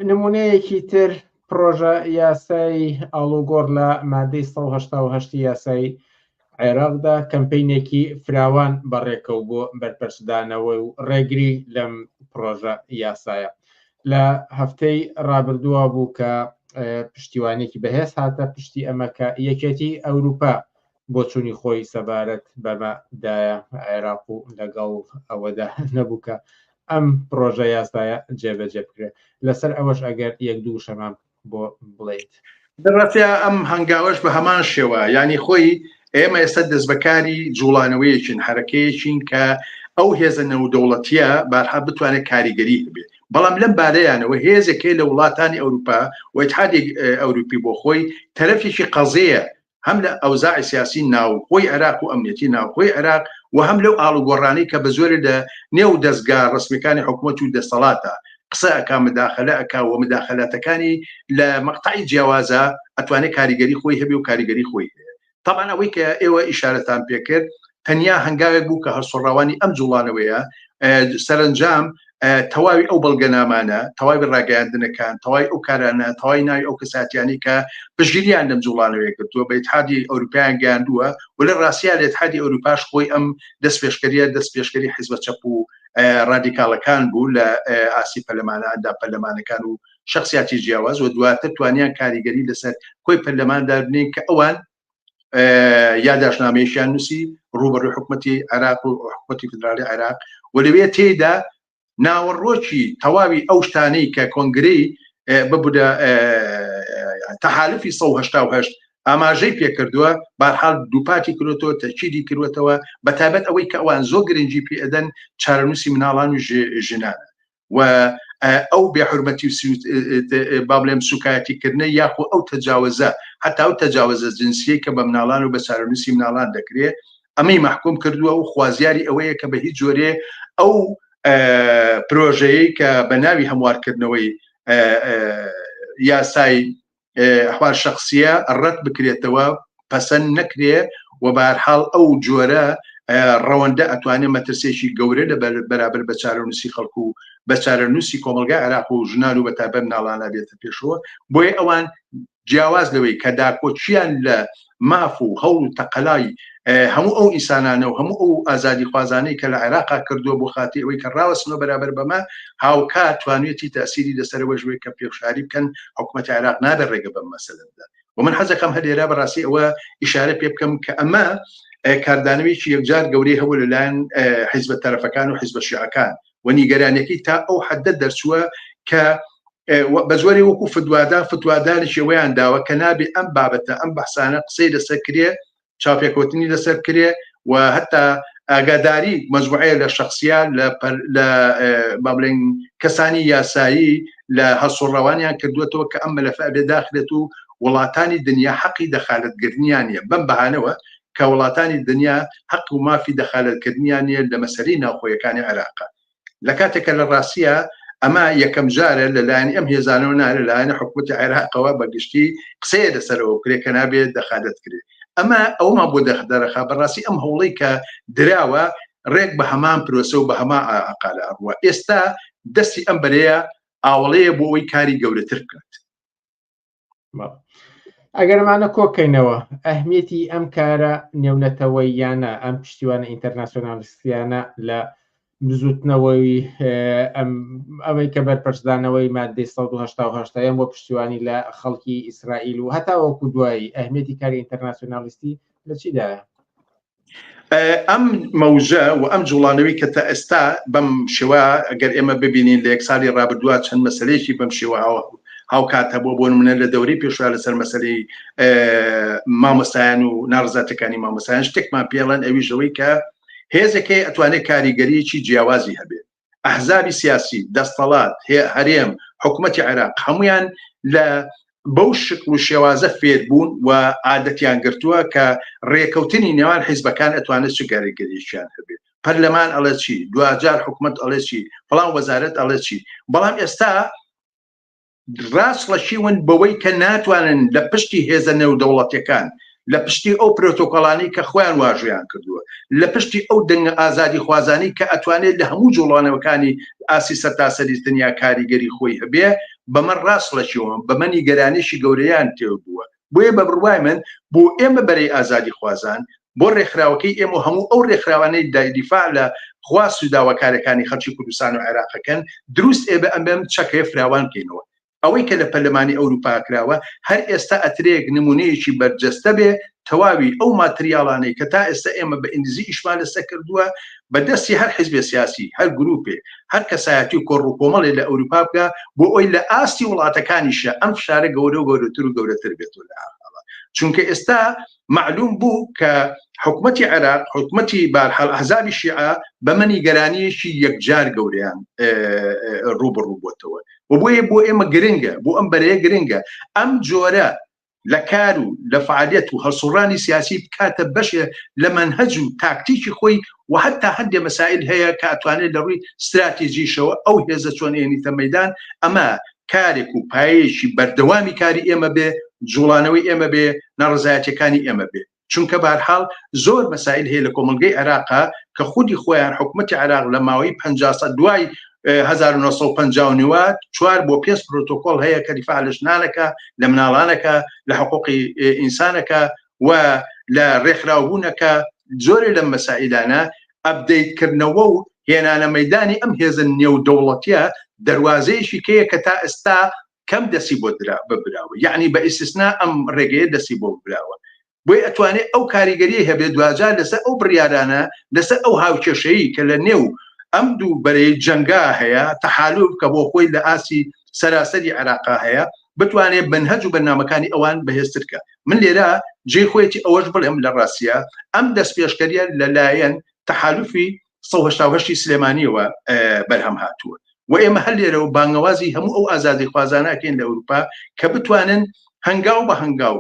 نمونەیەکی تر پرۆژە یاسای ئاڵوگۆڕ لە مادەی 1970 یاسای عێراقدا کەمپینێکی فراوان بەڕێکەوت بۆ بەرپەرشدانەوە و ڕێگری لەم پرۆژە یاسایە لە هەفتەی ڕابردووە بوو کە پشتیوانێکی بەهێز هاتە پشتی ئەمەکە یەکێتی ئەوروپا بۆ چوونی خۆی سەبارەت بەمەدایە عێراق و لەگەڵ ئەوەدا نەبووکە ئەم پرۆژە یاسایە جێبەجێ بکرێت لەسەر ئەوەش ئەگەر یەک دوو شەمان بۆ بڵێیت دەڕاتیا ئەم هەنگاوەش بە هەمان شێوە ینی خۆی ئێمە ئێستا دەست بەکاری جوڵانەوەیەکین حرەکەیەکین کە ئەو هێزە نێودەوڵەتیە بارها بتوانێت کاریگەری هەبێت بەڵام لەم بارەیانەوە هێزێکی لە وڵاتانی ئەوروپا و ئیتحادی ئەوروپی بۆ خۆی تەرەفێکی قەزەیە هەم لە ئەوزاعی سیاسی ناوخۆی عێراق و ئەمنیەتی ناوخۆی عێراق و هەم لەو ئاڵوگۆڕانەی کە بە زۆری لە نێو دەستگا ڕسمیەکانی حکوومەت و دەسەڵاتە قسە ئەکا مداخەلە ئەکا و مداخەلاتەکانی لە مەقطعی جیاوازە ئەتوانێت کاریگەری خۆی هەبێ و کاریگەری خۆی هەیە. طبعا ئەوەی کە ئێوە ئیشارەتان پێکرد تەنیا هەنگاوێک بوو کە هەرسوڕاوانی ئەم جوڵانەوەیە سەرنجام تەواوی ئەو بەڵگەنامانە تەواوی ڕاگەیاندنەکان تەواوی ئەو کارانە تەواوی ناوی ئەو کەساتیانی کە پشگیریان لەم جوڵانەوەی کردووە بە ئیتحادی ئەوروپایان گەیاندووە و لە ڕاستیا لە ئیتحادی ئەوروپاش خۆی ئەم دەستپێشکەری حیزبە چەپ و ڕادیکاڵەکان بوو لە ئاسی پەرلەمانەدا پەرلەمانەکان و شخصیاتی جیاواز و دواتر توانیان کاریگەری لەسەر کۆی پەرلەماندا بنین کە ئەوان یاداشنامەیەشیان نووسی ڕوبەڕووی حکوومەتی عێراق و حکوومەتی فدرالی عێراق و لەوێ تێدا ناوەڕۆکی تەواوی ئەو شتانەی کە کۆنگرەی ببووە تەحالفی 1970 ئاماژەی پێکردووە بەرحاڵ دووپاتی کردوەوە تەکیدی کردوێتەوە بەتابەت ئەوەی کە ئەوان زۆر گرنگی پێ ئەدەن چارەنووسی مناڵان و ژنانە و ئەو بێحورمەتی با بڵێم سوکایەتیکردنە یاخۆ ئەو تەجاوزە حتا ئەو تەجاوزە جنسیە کە بە مناڵان و بە چارەنووسی مناڵان دەکرێت ئەمەی محکوم کردووە و خوازیاری ئەوەیە کە بە هیچ جۆرێ ئەو پرۆژەیە کە بە ناوی هەموارکردنەوەی یاسای ئەحوال شخصیە ڕەت بکرێتەوە پەسەند نەکرێ و بەهەرحاڵ ئەو جۆرە ڕەوەندە ئەتوانێت مەترسێکی گەورە لە بەرابەر بە چارەنووسی خەڵکو و بە چارەنووسی کۆمەلگای عێراق و ژنان و بەتابەت مناڵانە بێتە پێشەوە بۆیە ئەوان جیاواز لەوەی کە داکۆچیان لە ماف و هەوڵ و تەقەلای هەموو ئەو ئینسانانە و هەموو ئەو ئازادی خوازانەی کە لە عێراقا کردووە بۆ خاتی ئەوەی کە ڕاوەستنەوە بەرابەر بەمە هاوکات توانێتی تەسیری لەسەرەوە ژوەی کە پێشاری بکەن حکوومەتی عێراق نابێت ڕێگە بەم مەسەلەدا و من حەزەکەم هەرێرا بەڕاستی ئەوە ئیشارە پێ بکەم کە ئەمە کاردانەوەیکی یەکجار گەورەی هەبوو لەلایەن حیزبە تەرەفەکان و حیزبە شیعەکان و نیگەرانیەکەی تا ئەو حەدە دەرچووە کە بە زۆری وەکو فتوادانێکی ئەوەیان داوە کە نابێ ئەم بابەتە ئەم بەحسانە قسەی لەسەر کرێ چاپێکوتنی لەسەر کرێ و هەتا ئاگاداری مەجموعەیە لە شخصیان لە بابلین کەسانی یاسایی لە هەسوڕەوانیان کردوێتەوە کە ئەم مەلەفە بێداخلێت و وڵاتانی دنیا حەقی دەخالەتگرتنیانە بەم بەهانەوە کە وڵاتانی دنیا حەق و مافی دەخالەتکردنیانە لە مەسەلەی ناوخۆیەکانی عێراقا لە کاتێکە لە ڕاستیە ئەمە یەکەم جارە لەلایەن ئەم هێزانەوە نارە لایەنە حکوومەتی عێراقەوە بەگشتی قسەیە لەسەرەوە کرێ کە نابێت دەخالەت کرێت ئەمە ئەومان بۆ دەرەخا بەڕاستی ئەم هەوڵەی کە دراوە ڕێک بە هەمان پرۆسە و بە هەمان ئاقالە ئەڕوە ئێستا دەستی ئەم بەرەیە ئاوڵەیە بۆ ئەوەی کاری گەورەتر بکات ئەگەرمانە کۆکەینەوە ئەهمیەتی ئەم کارە نێونەتەوەی یانە ئەم پشتیوانە ئینتەرناسیۆنالیستیانە لە بزوتنەوەی ئەوەی کە بەرپەرشدانەوەی مادەی 1970 بۆ پشتیوانی لە خەڵکی ئیسرائیل و هەتا وەکو دوایی ئەهمیەتی کاری ئینتەرناسیۆنالیستی لە چیدایە؟ ئەم مەوجە و ئەم جوڵانەوەی کە تا ئێستا بەم شێوە ئەگەر ئێمە ببینین لە یەک ساڵی ڕابردووە چەند مەسەلەیەکی بەم شێوە هاوکات هەبوو بۆ نمونە لە دەورەی پێشوە لەسەر مەسەلەی مامۆستایان و ناڕزاتەکانی مامۆستایان شتێکمان پێڵەن ئەویشەوەی کە هێزەکەی ئەتوانێت کاریگەریەکی جیاوازی هەبێت ئەحزابی سیاسی دەستەڵات هەرێم حکوومەتی عێراق هەمویان لە بەو شکل و شێوازە فێربوون و عادەتیان گرتووە کە ڕێکەوتنی نێوان حیزبەکان ئەتوانێت چ کاریگەریەکیان هەبێت پەرلەمان ئەڵێ چی دوجار حکوومەت ئەڵێ چی فڵان وەزارەت ئەڵێ چی بەڵام ئێستا ڕاستڵەشیون بەوەی کە ناتوانن لە پشتی هێزە نێودەوڵەتیەکان لە پشتی ئەو پرۆتۆکۆڵانی کە خۆیان واژویان کردووە لە پشتی ئەو دەنگە ئازادی خوازانی کە ئەتوانێت لە هەموو جوڵانەوەکانی ئاسی سەرتاسەری دنیا کاریگەری خۆی هەبێ بەمە ڕاستڵەشیەوە بەمە نیگەرانیشی گەورەیان تێبووە بۆیە بە بڕوای من بۆ ئێمە بەرەی ئازادی خوازان بۆ ڕێکخراوەکەی ئێمە هەموو ئەو ڕێکخراوانەی دیفاع لە خواست و داواکارەکانی خەڵکی کوردستان و عێراقەکەن دروست ئێبە ئەمەم چەکەیە فراوان بکەینەوە ئەوەی کە لە پەرلەمانی ئەوروپا کراوە هەر ئێستا ئەترێک نمونەیەکی بەرجەستە بێ تەواوی ئەو ماتریاڵانەی کە تا ئێستا ئێمە بە ئینگلیزی ئیشمان لەسەر کردووە بەدەستی هەر حیزبێ سیاسی هەر گروپێ هەر کەسایەتی و کۆڕووکۆمەڵێ لە ئەوروپا بکە بۆ ئەوی لە ئاستی وڵاتەکانیشە ئەم فشارە گەورە و گەورەتر و گەورەتر بێتەوە لە چونکە ئێستا معلوم بوو کە حکوومەتی عێراق حکوومەتی بارحاڵ ئەحزابی شیعە بە مەنیگەرانیەکی یەکجار گەورەیان ڕوبڕوو بۆتەوە و بۆ ئێمە گرنگە بۆ ئەم بەرەیە گرنگە ئەم جۆرە لە کار و لە فعالیت و هەڵسوڕانی سیاسی بکاتە بەشێ لە منهەج و تاکتیکی خۆی و حتا هەندێک مەسائل هەیە کە ئەتوانێت لە ڕووی استراتیژیشەوە ئەو هێزە چۆن ئێنیتە مەیدان ئەمە کارێک و پایەیەکی بەردەوامی کاری ئێمە بێ جوڵانەوەی ئێمە بێ ناڕزایەتەکانی ئێمە بێ چونکە بارحاڵ زۆر مەسائل هەیە لە کۆمەلگەی عێراقا کە خودی خۆیان حکوومەتی عێراق لە ماوەی 50 دوای 1950 4 بۆ 5 پرۆتۆکۆل هەیە کە دیفاع لە ژنانەکە لە مناڵانەکە لە حقوقی ئینسانەکە و لە ڕێکخراوبوونەکە زۆرێ لەم مەسائلانە ئەپدەیتکردنەوە و هێنانە مەیدانی ئەم هێزە نێودەوڵەتیە دەواازەیەشی کەیە کە تا ئێستا کەم دەسی بۆ ببراوە یعنی بە ئیسtisنا ئەم ڕێگەیە دەسی بۆ ببراوە بۆی ئەتوانێت ئەو کاریگەری هەبێت دوجار لەسەر ئەو بڕیارانە لەسەر ئەو هاوکێشەیی کە لە نێو ئەم دوو بەرەی جەنگا هەیە تەحالوف کە بۆ خۆی لە ئاسی سەراسەری عێراقا هەیە بتوانێت بنهەج و بەرنامەکانی ئەوان بەهێزترکە من لێرە جێ خۆیەتی ئەوەش بڵێم لە ڕاستیە ئەم دەست پێشکەریە لەلایەن تەحالوفی 1970 سلێمانیەوە بەرهەم هاتووە و ئێمە هەر لێرەوە بانگەوازی هەموو ئەو ئازادی خوازانەکەین لە ئەوروپا کە بتوانن هەنگاو بە هەنگاو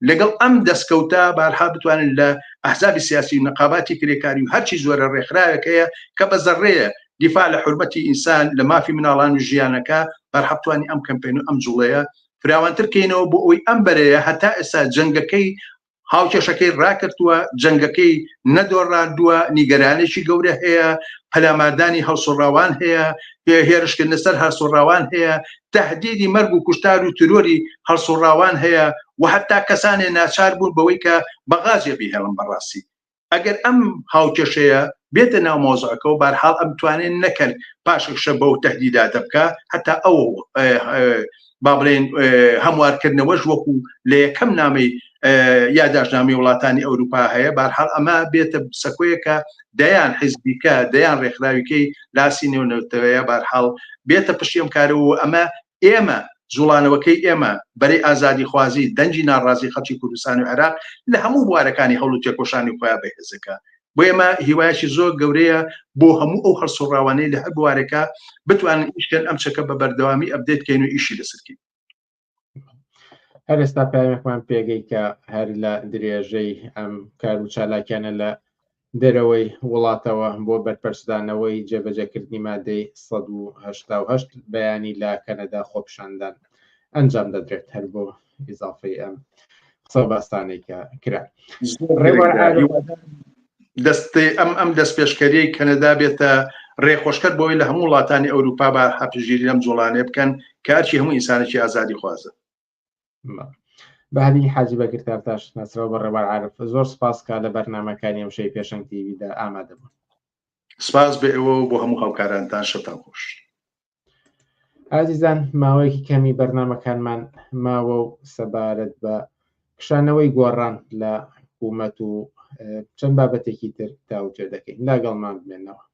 لەگەڵ ئەم دەستکەوتە بارها بتوانن لە ئەحزابی سیاسی و نەقاباتی کرێکاری و هەرچی زۆرە ڕێکخراوێکەیە کە بە زەڕێیە دیفاع لە حورمەتی ئینسان لە مافی مناڵان و ژیانەکە بەرهەبتوانی ئەم کەمپین و ئەم جوڵەیە فراوانترکەینەوە بۆ ئەوی ئەم بەرەیە هەتا ئێستا جەنگەکەی هاوکێشەکەی ڕاکردووە جەنگەکەی نەدۆڕاندووە نیگەرانێکی گەورە هەیە پەلاماردانی هەڵسوڕاوان هەیە هێرشکردنە سەر هەڵسوڕاوان هەیە تهدیدی مەرگ و کوشتار و ترۆری هەڵسوڕاوان هەیە و حتا کەسانێ ناچار بوون بەوەی کە بەغاازێبی هێڵم بەڕاستی ئەگەر ئەم هاوکێشەیە بێتە ناو مۆزوعەکە و بارحاڵ ئەم توانێن نەکەن پاششە بەو تهدیداتە بکە هەتا ئەو با بڵێن هەموارکردنەوەش وەکو لە یەکەم نامەی یاداشنامی وڵاتانی ئەوروپا هەیە بارحاڵ ئەمە بێتە سەکۆیەکە دەیان حیزبیکە دەیان ڕێکخراویکەی لاسی نێونەتەوەیە بارحاڵ بێتە پشتی ئەم کارەوە ئەمە ئێمە جوڵانەوەکەی ئێمە بەرەی ئازادی خوازی دەنجی ناڕازی خەڵکی کوردستان و عێراق لە هەموو بوارەکانی هەوڵ و تێکۆشانی خۆیان بەهێزەکە بۆ ئێمە هیوایەکی زۆر گەورەیە بۆ هەموو ئەو هەڵسوڕاوانەی لە هەر بوارێکە بتوانن ئیشکەن ئەم چەکە بە بەردەوامی ئەبدێتکەین و ئیشی لەسەرکەین هەر ئێستا پامێکمان پێگەی کە هەر لە درێژەی ئەم کار و چالاکیانە لە دەرەوەی وڵاتەوە بۆ بەرپەرسدانەوەی جێبەجێکردنی مادەی 1970 بەیانی لە کەنەدا خۆپشاندان ئەنجام دەدرێت هەر بۆ ئیزافەی ئەم قسە باستانەی کە کرا ئەم دەست پێشکەری کەنەدا بێتە ڕێخۆشکرد بۆی لە هەموو وڵاتانی ئەوروپا بە هەپژگیری لەم جوڵانێ بکەن کارچی هەموو ئینسانێکی ئازادی خوازە بەهلی حاجی بەگرتارتاش نەسرەوە بە ڕێوار عارف زۆر سپاسکە لە بەرنامەکانی ئەم شەی پێشەنگ تیڤیدا ئامادە بوون سپاس بێ ئەوە بۆ هەموو هاوکارانتان شەتان خۆش ئازیزان ماوەیەکی کەمی بەرنامەکانمان ماوە و سەبارەت بە کشانەوەی گۆڕان لە حکوومەت و چەند بابەتێکی تر داوتێ دەکەین لاگەڵمان بمێنەوە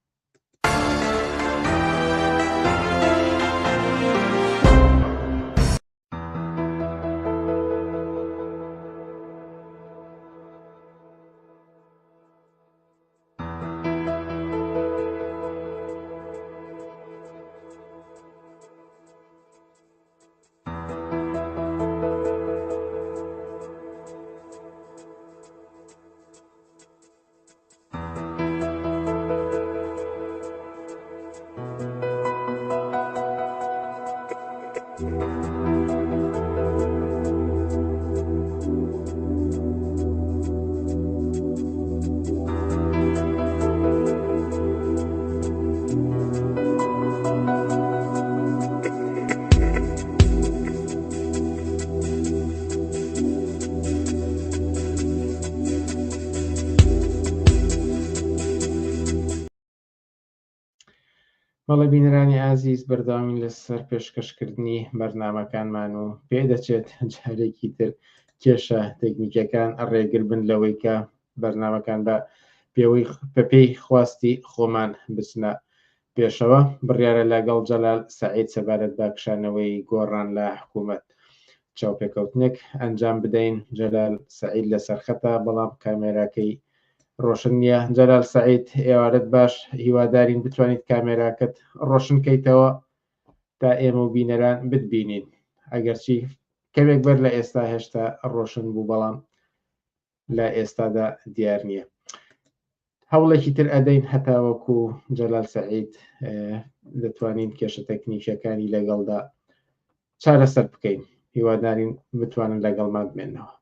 بەڵێ بینەرانی ئازیز بەرداوامین لەسەر پێشکەشکردنی بەرنامەکانمان و پێدەچێت جارێکی تر کێشە تەکنیکەکان ڕێگر بن لەوەی کە بەرنامەکان بە پێی خواستی خۆمان بچنە پێشەوە بڕیارە لەگەڵ جەلال سەعید سەبارەت بە کشانەوەی گۆڕان لە حکوومەت چاوپێکەوتنێک ئەنجام بدەین. جەلال سەعید لە سەرخەتە بەڵام کامێراکەی ڕۆشن نییە. جەلال سەعید ئێوارەت باش، هیوادارین بتوانیت کامێراکەت ڕۆشنکەیتەوە تا ئێمە و بینەران بتبینین. ئەگەرچی کەمێک بەر لە ئێستا هێشتا ڕۆشن بوو بەڵام لە ئێستادا دیار نییە. هەوڵێکی تر ئەدەین هەتاوەکو جەلال سەعید دەتوانین کێشە تەکنیکیەکانی لەگەڵدا چارەسەر بکەین. هیوادارین بتوانن لەگەڵمان بمێنەوە.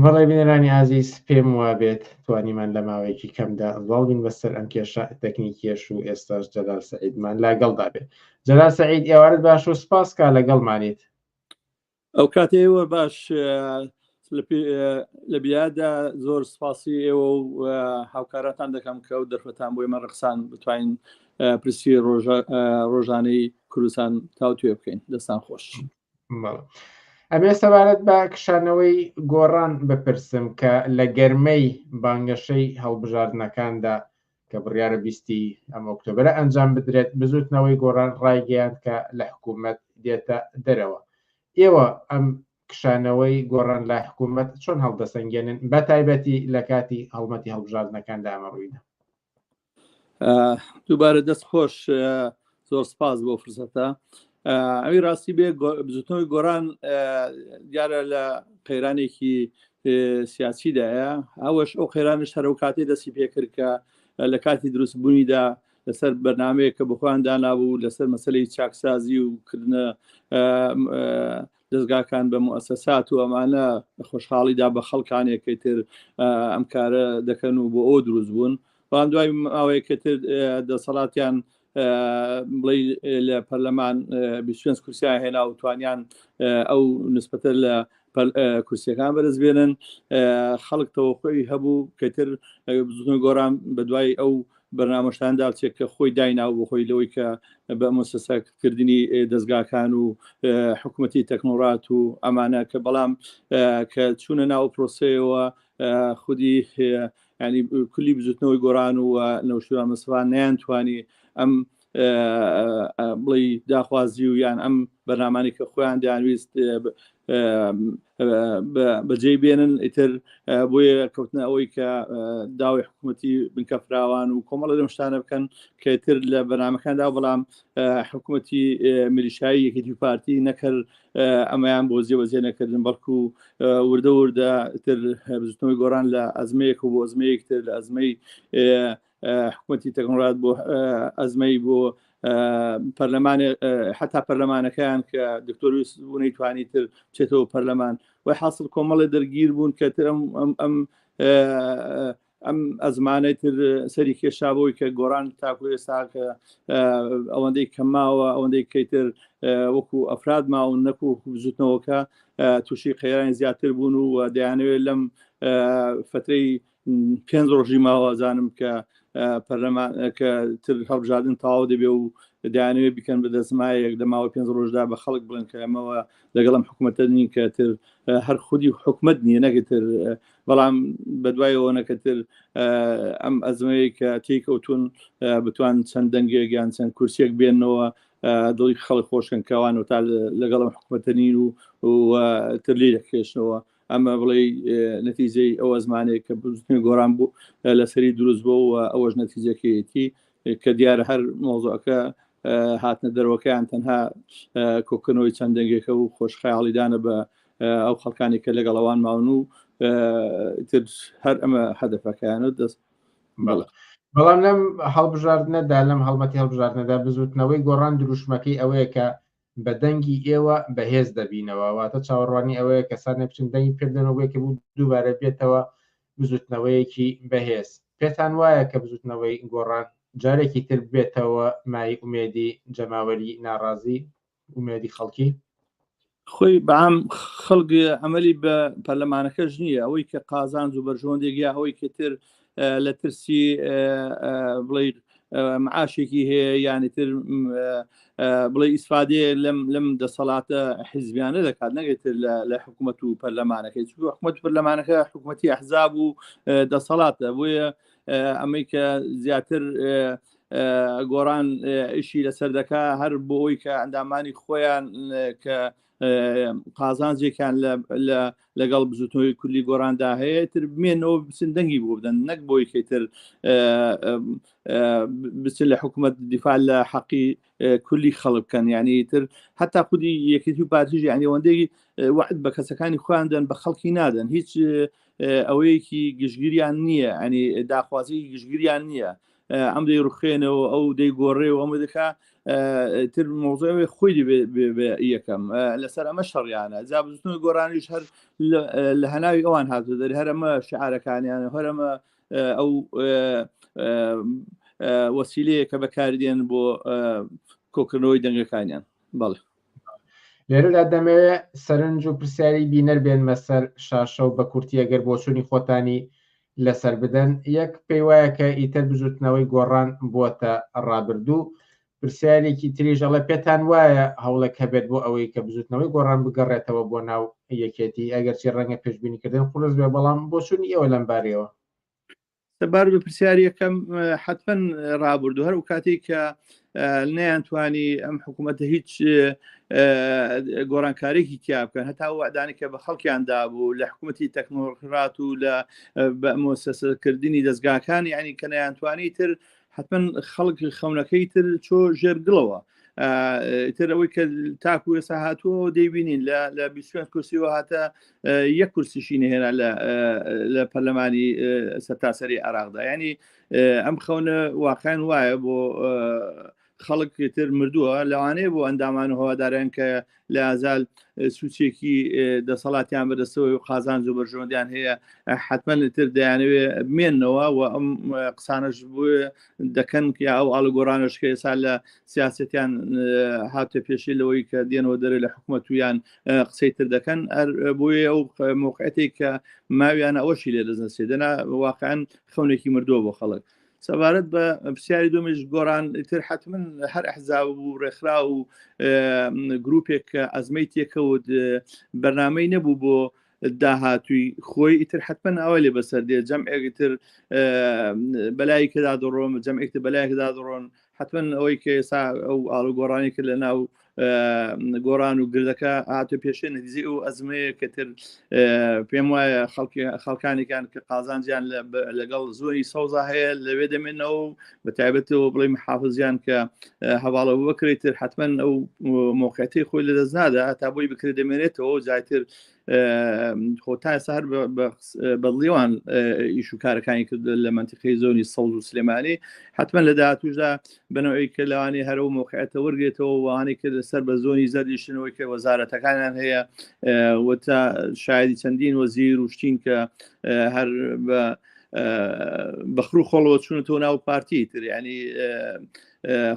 بەڵێ بینەرانی ئازیز، پێم وابێت توانیمان لە ماوەیەکی کەمدا زاڵبین بەسەر ئەم کێشە تەکنیکیەش و ئێستاش جەلال سەعیدمان لەگەڵدا بێت. جەلال سەعید ئێوارەت باش و سپاس کا لەگەڵمانیت. ئەو کاتێوە باش لە بیادا زۆر سپاسی ئێوە و هاوکاراتان دەکەم کە ئەو دەرفەتان بۆی مە ڕقسان بتوانین پرسی ڕۆژانەی کوردستان تاوتوێ بکەین. دەستان خۆش. ئەمێ سەبارەت بە کشانەوەی گۆڕان بپرسم کە لە گەرمەی بانگەشەی هەڵبژاردنەکاندا کە بڕیارە 20 ئەم ئۆکتۆبرە ئەنجام بدرێت بزوتنەوەی گۆڕان ڕایگەیاند کە لە حکوومەت دێتە دەرەوە. ئێوە ئەم کشانەوەی گۆڕان لە حکوومەت چۆن هەڵدەسەنگێنن بە تایبەتی لە کاتی هەڵمەتی هەڵبژاردنەکاندا ئەمە ڕوویدا؟ دووبارە دەست خۆش، زۆر سپاس بۆ فرسەتە. ئەوی ڕاستی بێ بزوتنەوەی گۆڕان دیارە لە قەیرانێکی سیاسیدایە، ئەوەش ئەو قەیرانش هەرو کاتێ دەستی پێکرد کە لە کاتی دروستبوونیدا لەسەر بەرنامەیە کە بخۆیان دانابوو لەسەر مەسلەی چاکسازی و کردنە دەستگاکان بە موسسات و ئەمانە خۆشحاڵیدا بە خەڵکانێکی تر ئەم کارە دەکەن و بۆ ئەو دروست بوون. بەڵام دوای ماوەیەکە تر دەسەڵاتیان بڵێ لە پەرلەمان 25 کورسیان هێنا و توانیان ئەو نسبەتە لە کورسیەکان بەرز بێنن. خەڵک تەوەقعی هەبوو کەتر بزوتنەوەی گۆڕان بە دوای ئەو بەرنامەشتاندا چێت کە خۆی دایناو بۆ خۆی لەوەی کە بە مؤسسەکردنی دەستگاکان و حکوومەتی تەکنۆڕات و ئەمانە کە بەڵام کە چوونە ناو پرۆسەیەوە خودی ینی کولی بزوتنەوەی گۆڕان و نەوشیروان مەسەفان نەیانتوانی ئەم بڵێ داخوازی و یان ئەم بەرنامانی کە خۆیان دەیانویست بەجێ بێنن ئیتر بۆیە کەوتنە ئەوەی کە داوای حکوومەتی بنکە فراوان و کۆمەڵە لەم شتانە بکەن کە تر لە بەرنامەکاندا بەڵام حکوومەتی میلیشایی یەکێتی پارتی نەکرد ئەمەیان بۆ جێبەجێ نەکردن بەڵکو وردە وردە تر بزوتنەوەی گۆڕان لە ئەزمەیەک و بۆ ئەزمەیەک تر لە ئەزمەی حکوومەتی تەکنۆڕات بۆ ئەزمەی بۆ پەرلەمان حتا پەرلەمانەکەیان کە دکتۆری بوونەی توانی تر چێتەوە پەرلەمان وای حاصل کۆمەڵی دەرگیر بوون کە تر ئەم ئەزمانەی تر سەری کێشابەوەی کە گۆڕان تاکو ئێستا کە ئەوەندەی کەماوە ئەوەندەی کەیتر وەکو ئەفراد ماون نەکو بزوتنەوەکە تووشی قەیرانی زیاتر بوون و دەیانەوێت لەم فترەی 5 ڕۆژی ماوەزانم کە پەرلەمان کە تر هەڵبژاردن تەواو دەبێ و دەیانەوێت بیکەن بە دەستمایەک دەماوە 5 ڕۆژدا بە خەڵک بڵێن کە ئەمەوە لەگەڵم حکوومەتە نین کە تر هەر خودی حکوومەت نییە نەگەتر بەڵام بەدوایەوە نەکەتر ئەم ئەزمەیە کە تێکەوتون بتوان چەند دەنگێکیان چەند کورسێک بێنەوە دڵی خەڵک خۆشکن کەوان و تا لەگەڵم حکوومەتە نین و تر لێ دەکێشنەوە. ئەمە بڵێ نەتیجەی ئەو ئەزمانێک کە بزوتنی گۆڕان بوو لەسەری دروست بوو و ئەوەش نەتیجەکەیەتی کە دیارە هەر مۆزوعەکە هاتنە دەرەوەکەیان تەنها کۆکردنەوەی چەند دەنگێکە و خۆشخەیاڵیدانە بە ئەو خەڵکانی کە لەگەڵەوان ماون و تر هەر ئەمە هەدەفەکەیانە دەست بەڵام لەم هەڵبژاردنەدا لەم هەڵمەتی هەڵبژاردنەدا بزوتنەوەی گۆڕان دروشمەکەی ئەوەیە کە بە دەنگی ئێوە بەهێز دەبینەوە واتە چاوەڕوانی ئەوەیە کەسانە بچن دەنگی پێدەنەوەیکە بوو دووبارە بێتەوە بزوتنەوەیەکی بەهێز پێتان وایە کە بزوتنەوەی گۆڕان جارێکی تر بێتەوە مای ئومێدی جەماوەری ناڕازی ئومێدی خەڵکی خۆی بەعام خەڵک ئەمەلی بە پەرلەمانەکەش نییە ئەوەی کە قازانج و بەرژۆندێکیا ئەوەی کەتر لە ترسی بڵێ معاشێکی هەیە یانی تر بڵێ ئیسفادێ لەم دەسەڵاتە حیزبیانە دەکات نەگەێتر لە حکوومەت و پەرلەمانەکەی حکوومەت پەرلەمانەکە حکوومەتی ئەحزاب و دەسەڵاتە بۆیە ئەمەی کە زیاتر گۆڕان ئیشی لەسەر دەکا هەر بۆ ئەوی کە ئەندامانی خۆیان کە قازانجێکیان لەگەڵ بزوتنەوەی کوردی گۆڕاندا هەیە تر بمێنەوە بچن دەنگی بۆ بدەن نەک بۆی کەیتر بچن لە حکوومەت دیفاع لە حەقی کولی خەڵک بکەن یعنی تر حتا خودی یەکێتی و پارتیژ یعنی ئەوەندەی وعد بە کەسەکانی خۆیان دەن بە خەڵکی نادەن هیچ ئەوەیەکی گشتگیریان نییە ئەنی داخوازی گشتگیریان نییە ئەم دەی ڕوخێنەوە ئەو دەی گۆڕێ و ئەمە دەکا تر مۆزەوەی خۆی یەکەم لەسەر ئەمە شەڕیانە جابزتنەوەی گۆڕانیش هەر لە هەناوی ئەوان هاتو دەری هەرەمە شعارەکانیان هەرەمە ئەو وەسیلەیە کە بەکاردێن بۆ کۆکردنەوەی دەنگەکانیان بەڵێ لێرەدا دەمەوێت سەرنج و پرسیاری بینەر بێن مەسەر شاشە و بە کورتی ئەگەر بۆچوونی خۆتانی لەسەر بدەن یەک پێی وایە کە ئیتر بزوتنەوەی گۆڕان بووەتە ڕابردوو پرسیارێکی تریژەڵە پێتان وایە هەوڵێک هەبێت بۆ ئەوەی کە بزوتنەوەی گۆڕان بگەڕێتەوە بۆ ناو یەکێتی ئەگەرچی ڕەنگە پێشبینیکردن قورس بێ بەڵام بۆچوونی ئێوە لەم بارەوە سەبار بە پرسیاری یەکەم حتمەن ڕابردوو هەر و کاتێک کە نەیانتوانی ئەم حکوومەتە هیچ گۆڕانکارێکی تیا بکەن هەتا وعدانی کە بە خەڵکیاندا بوو لە حکوومەتی تەکنۆکرات و لە مؤسسەکردنی دەستگاکان یعنی کە نەیانتوانی تر حتمەن خەڵک خەونەکەی تر چۆ ژێرگڵەوە تر ئەوەی کە تاکو ێستا هاتووە دەیبینین لە 20 کورسیەوە هاتە یەک کورسیشی نهێنا لە پەرلەمانی سەرتاسەری عێراقدا ینی ئەم خەونە واقعیان وایە بۆ خەڵک تر مردووە لەوانەیە بۆ ئەندامان و هەواداریان کە لە ئازال سوچێکی دەسەڵاتیان بەدەستەوە و قازانج و بەرژۆندیان هەیە حتمما تر دەیانەوێ بمێنەوە و ئەم قسانش بۆ دەکەن یا ئەو ئاڵگۆڕانش کە ئێستا لە سیاسەتیان هاتە پێشی لەوەی کە دێنەوە دەرێ لە حکوومەت ویان قسەی تر دەکەن هەر بۆیە ئەو موقعەتێک کە ماویان ئەوەشی لێ دەزنسێ دەنا واقعیان خەونێکی مردووە بۆ خەڵک سەبارەت بە پرسیاری دومیش گۆڕان تر حتمما هەر ئەحزاب و ڕێکخرا و گروپێک کە ئەزمەی تێکەوت بەرنامەی نەبوو بۆ داهاتووی خۆی ئیتر حتمما ئەوە لێ بەسەر دێ جەمعێکی تر بەلای کەدا دەڕۆم جەمعێکتر بەلایەکدا دەڕۆن حتمما ئەوەی کە ئێستا ئەو ئاڵوگۆڕانی کرد لە ناو گۆڕان و گردەکە هاتو پێشێ نەتیجەی ئەو ئەزمەیە کە تر پێم وایە خەڵکانێکیان کە قازانجیان لەگەڵ زۆری سەوزا هەیە لەوێ دەمێنەوە بە تایبەتەوە بڵێ محافزیان کە هەواڵەوە بکرێت تر حتمما ئەو موقعەتی خۆی لەدەست نادا تا بۆی بکرێت دەمێنێتەوە جایتر خۆتا سەر بەدڵیوان ئیش و کارەکانی کرد لە منتیقەی زۆنی سەوز و سلێمانی حتمما لە داهاتووشدا بنەوەی کە لەوانی هەرەوە موقعەتە وەرگێتەوە وانەی کرد لەسەر بە زۆنی زەردیشنەوەی کە وەزارەتەکانیان هەیە وتا شایدی چەندین وەزیر و شتین کە هەر بەخرو خۆڵەوە چوونەوە ناو پارتی تر ینی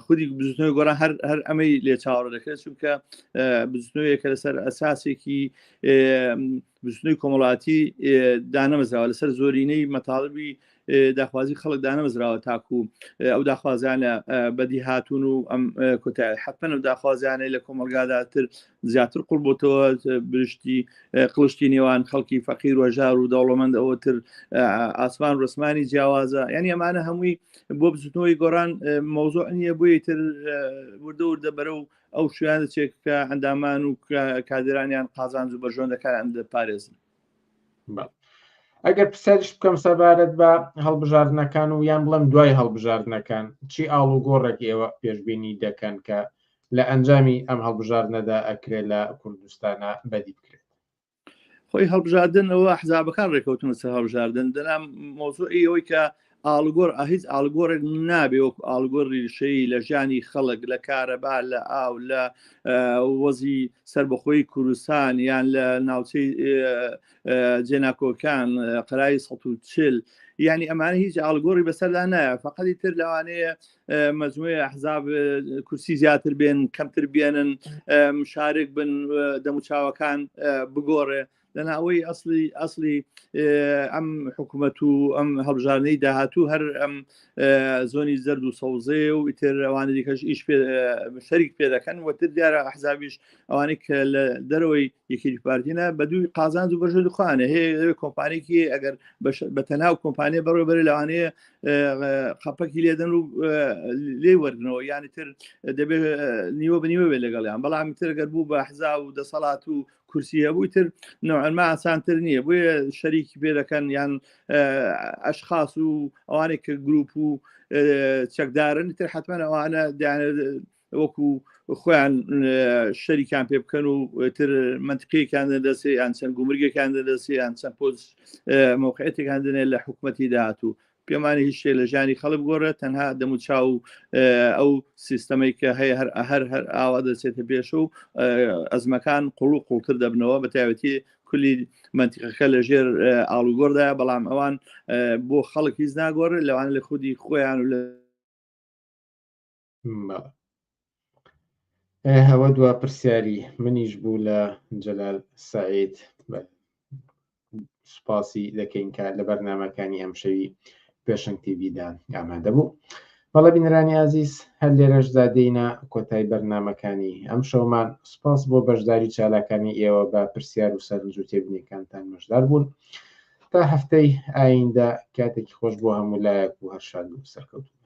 خودی بزوتنەوەی گۆڕان هەر ئەمەی لێ چاوەڕە دەکرێت چونکە بزوتنەوەیەکە لەسەر ئەساسێکی بزوتنەوەی کۆمەڵاتی دانەمەزراوە لەسەر زۆرینەی مەتاڵبی داخوازی خەڵک دانەمەزراوە تاکو ئەو داخوازیانە بەدی هاتوون و ئەم کۆتایی حتمما ئەو داخوازیانەی لە کۆمەلگاداتر زیاتر قوڵ بۆتەوە برشتی قڵشتی نێوان خەڵکی فەقیر و هەژار و دەوڵەمەند ئەوەتر ئاسمان ڕسمانی جیاوازە یعنی ئەمانە هەمووی بۆ بزوتنەوەی گۆڕان مەوزوع نییە بۆیە تر وردە وردە بەرە و ئەو شویان دەچێت کە ئەندامان و کادرانیان قازانج و بەرژۆندەکان دەپارێزن ئەگەر پرسیارش بکەم سەبارەت بە هەڵبژاردنەکان و یان بڵێم دوای هەڵبژاردنەکان چی ئاڵ و گۆڕێک ئێوە پێشبینی دەکەن کە لە ئەنجامی ئەم هەڵبژاردنەدا ئەکرێت لە کوردستانە بەدی بکرێت خۆی هەڵبژاردن ئەوە ئەحزابەکان ڕێکەوتنە سەر هەڵبژاردن دەنام مۆزوعی ئەوەی کە ئاڵگۆر هیچ ئاڵگۆڕێک نابێ وەکو ئاڵگۆڕی شەی لە ژیانی خەڵک لە کارەبا لە ئاو لە وەزی سربەخۆی کوردستان یان لە ناوچەی جێناکۆکان قەرای 140 یعنی ئەمانە هیچ ئاڵگۆڕی بەسەردا نایە فقەتی تر لەوانەیە مەجموعی ئەحزاب کورسی زیاتر بێن کەمتر بێنن مشارک بن دەموچاوەکان بگۆڕێ لەناوەی ئەسلی ئەم حکوومەت و ئەم هەڵبژارنەی داهاتوو هەر ئەم زۆنی زەرد و سەوزێ و ئیتر ئەوانە دیکەش ئیش شەریک پێ دەکەن وەتر دیارە ئەحزابیش ئەوانەی کە لە دەرەوەی یەکێتی پارتینە بە دووی قازانج و بەژە دخوانە هەیە کۆمپانیێکی ئەگەر بەتەناو کۆمپانیە بەڕێبەر لەوانەیە خەپەکی لێدەن و لێ وەرنەوە یانی تر دەبێت نیوە بنیوە بێ لەگەڵیان بەڵام تر گەر بوو بە ئەحزاب و دەسەڵات و کورسی هەبووی تر نوعما ئاسانتر نییە بۆیە شەریکی پێ دەکەن یان ئەشخاص و ئەوانێک کە گروپ و چەکدارن تر حتمما ئەوانە وەکو خۆیان شەریکان پێ بکەن و تر منطقیەکان دەدەسێ یان چەند گومرگەکان دەدەسێ یان چەند پۆز موقعەتێکان دێنێت لە حکوومەتی داهاتوو پێمانی هیچ شتێ لە ژیانی خەڵک گۆڕێت تەنها دەموچاو ئەو سیستەمەی کە هەیە هەر ئاوا دەچێتە پێش و ئەزمەکان قوڵ و قوڵتر دەبنەوە بە تایبەتی کولی منتیقەکە لە ژێر ئاڵوگۆڕدایە بەڵام ئەوان بۆ خەڵک هیچ ناگۆڕێت لەوان لە خودی خۆیان و لە هەوە دوا پرسیاری منیش بوو لە جەلال سەعید سوپاسی دەکەین کە لە بەرنامەکانی ئەم شەوی پێشنگ تیڤیدا ئامادە بوو بەڵە بینەرانی عزیز هەر لێرەش زادەینە کۆتایی بەرنامەکانی ئەم شەومان سوپاس بۆ بەشداری چالاکانی ئێوە بە پرسیار و سەرنج و تێبینیەکانتان مەشدار بوون تا هەفتەی ئایندە کاتێکی خۆش بۆ هەموو لایەک و هەر شاد و سەرکەوتو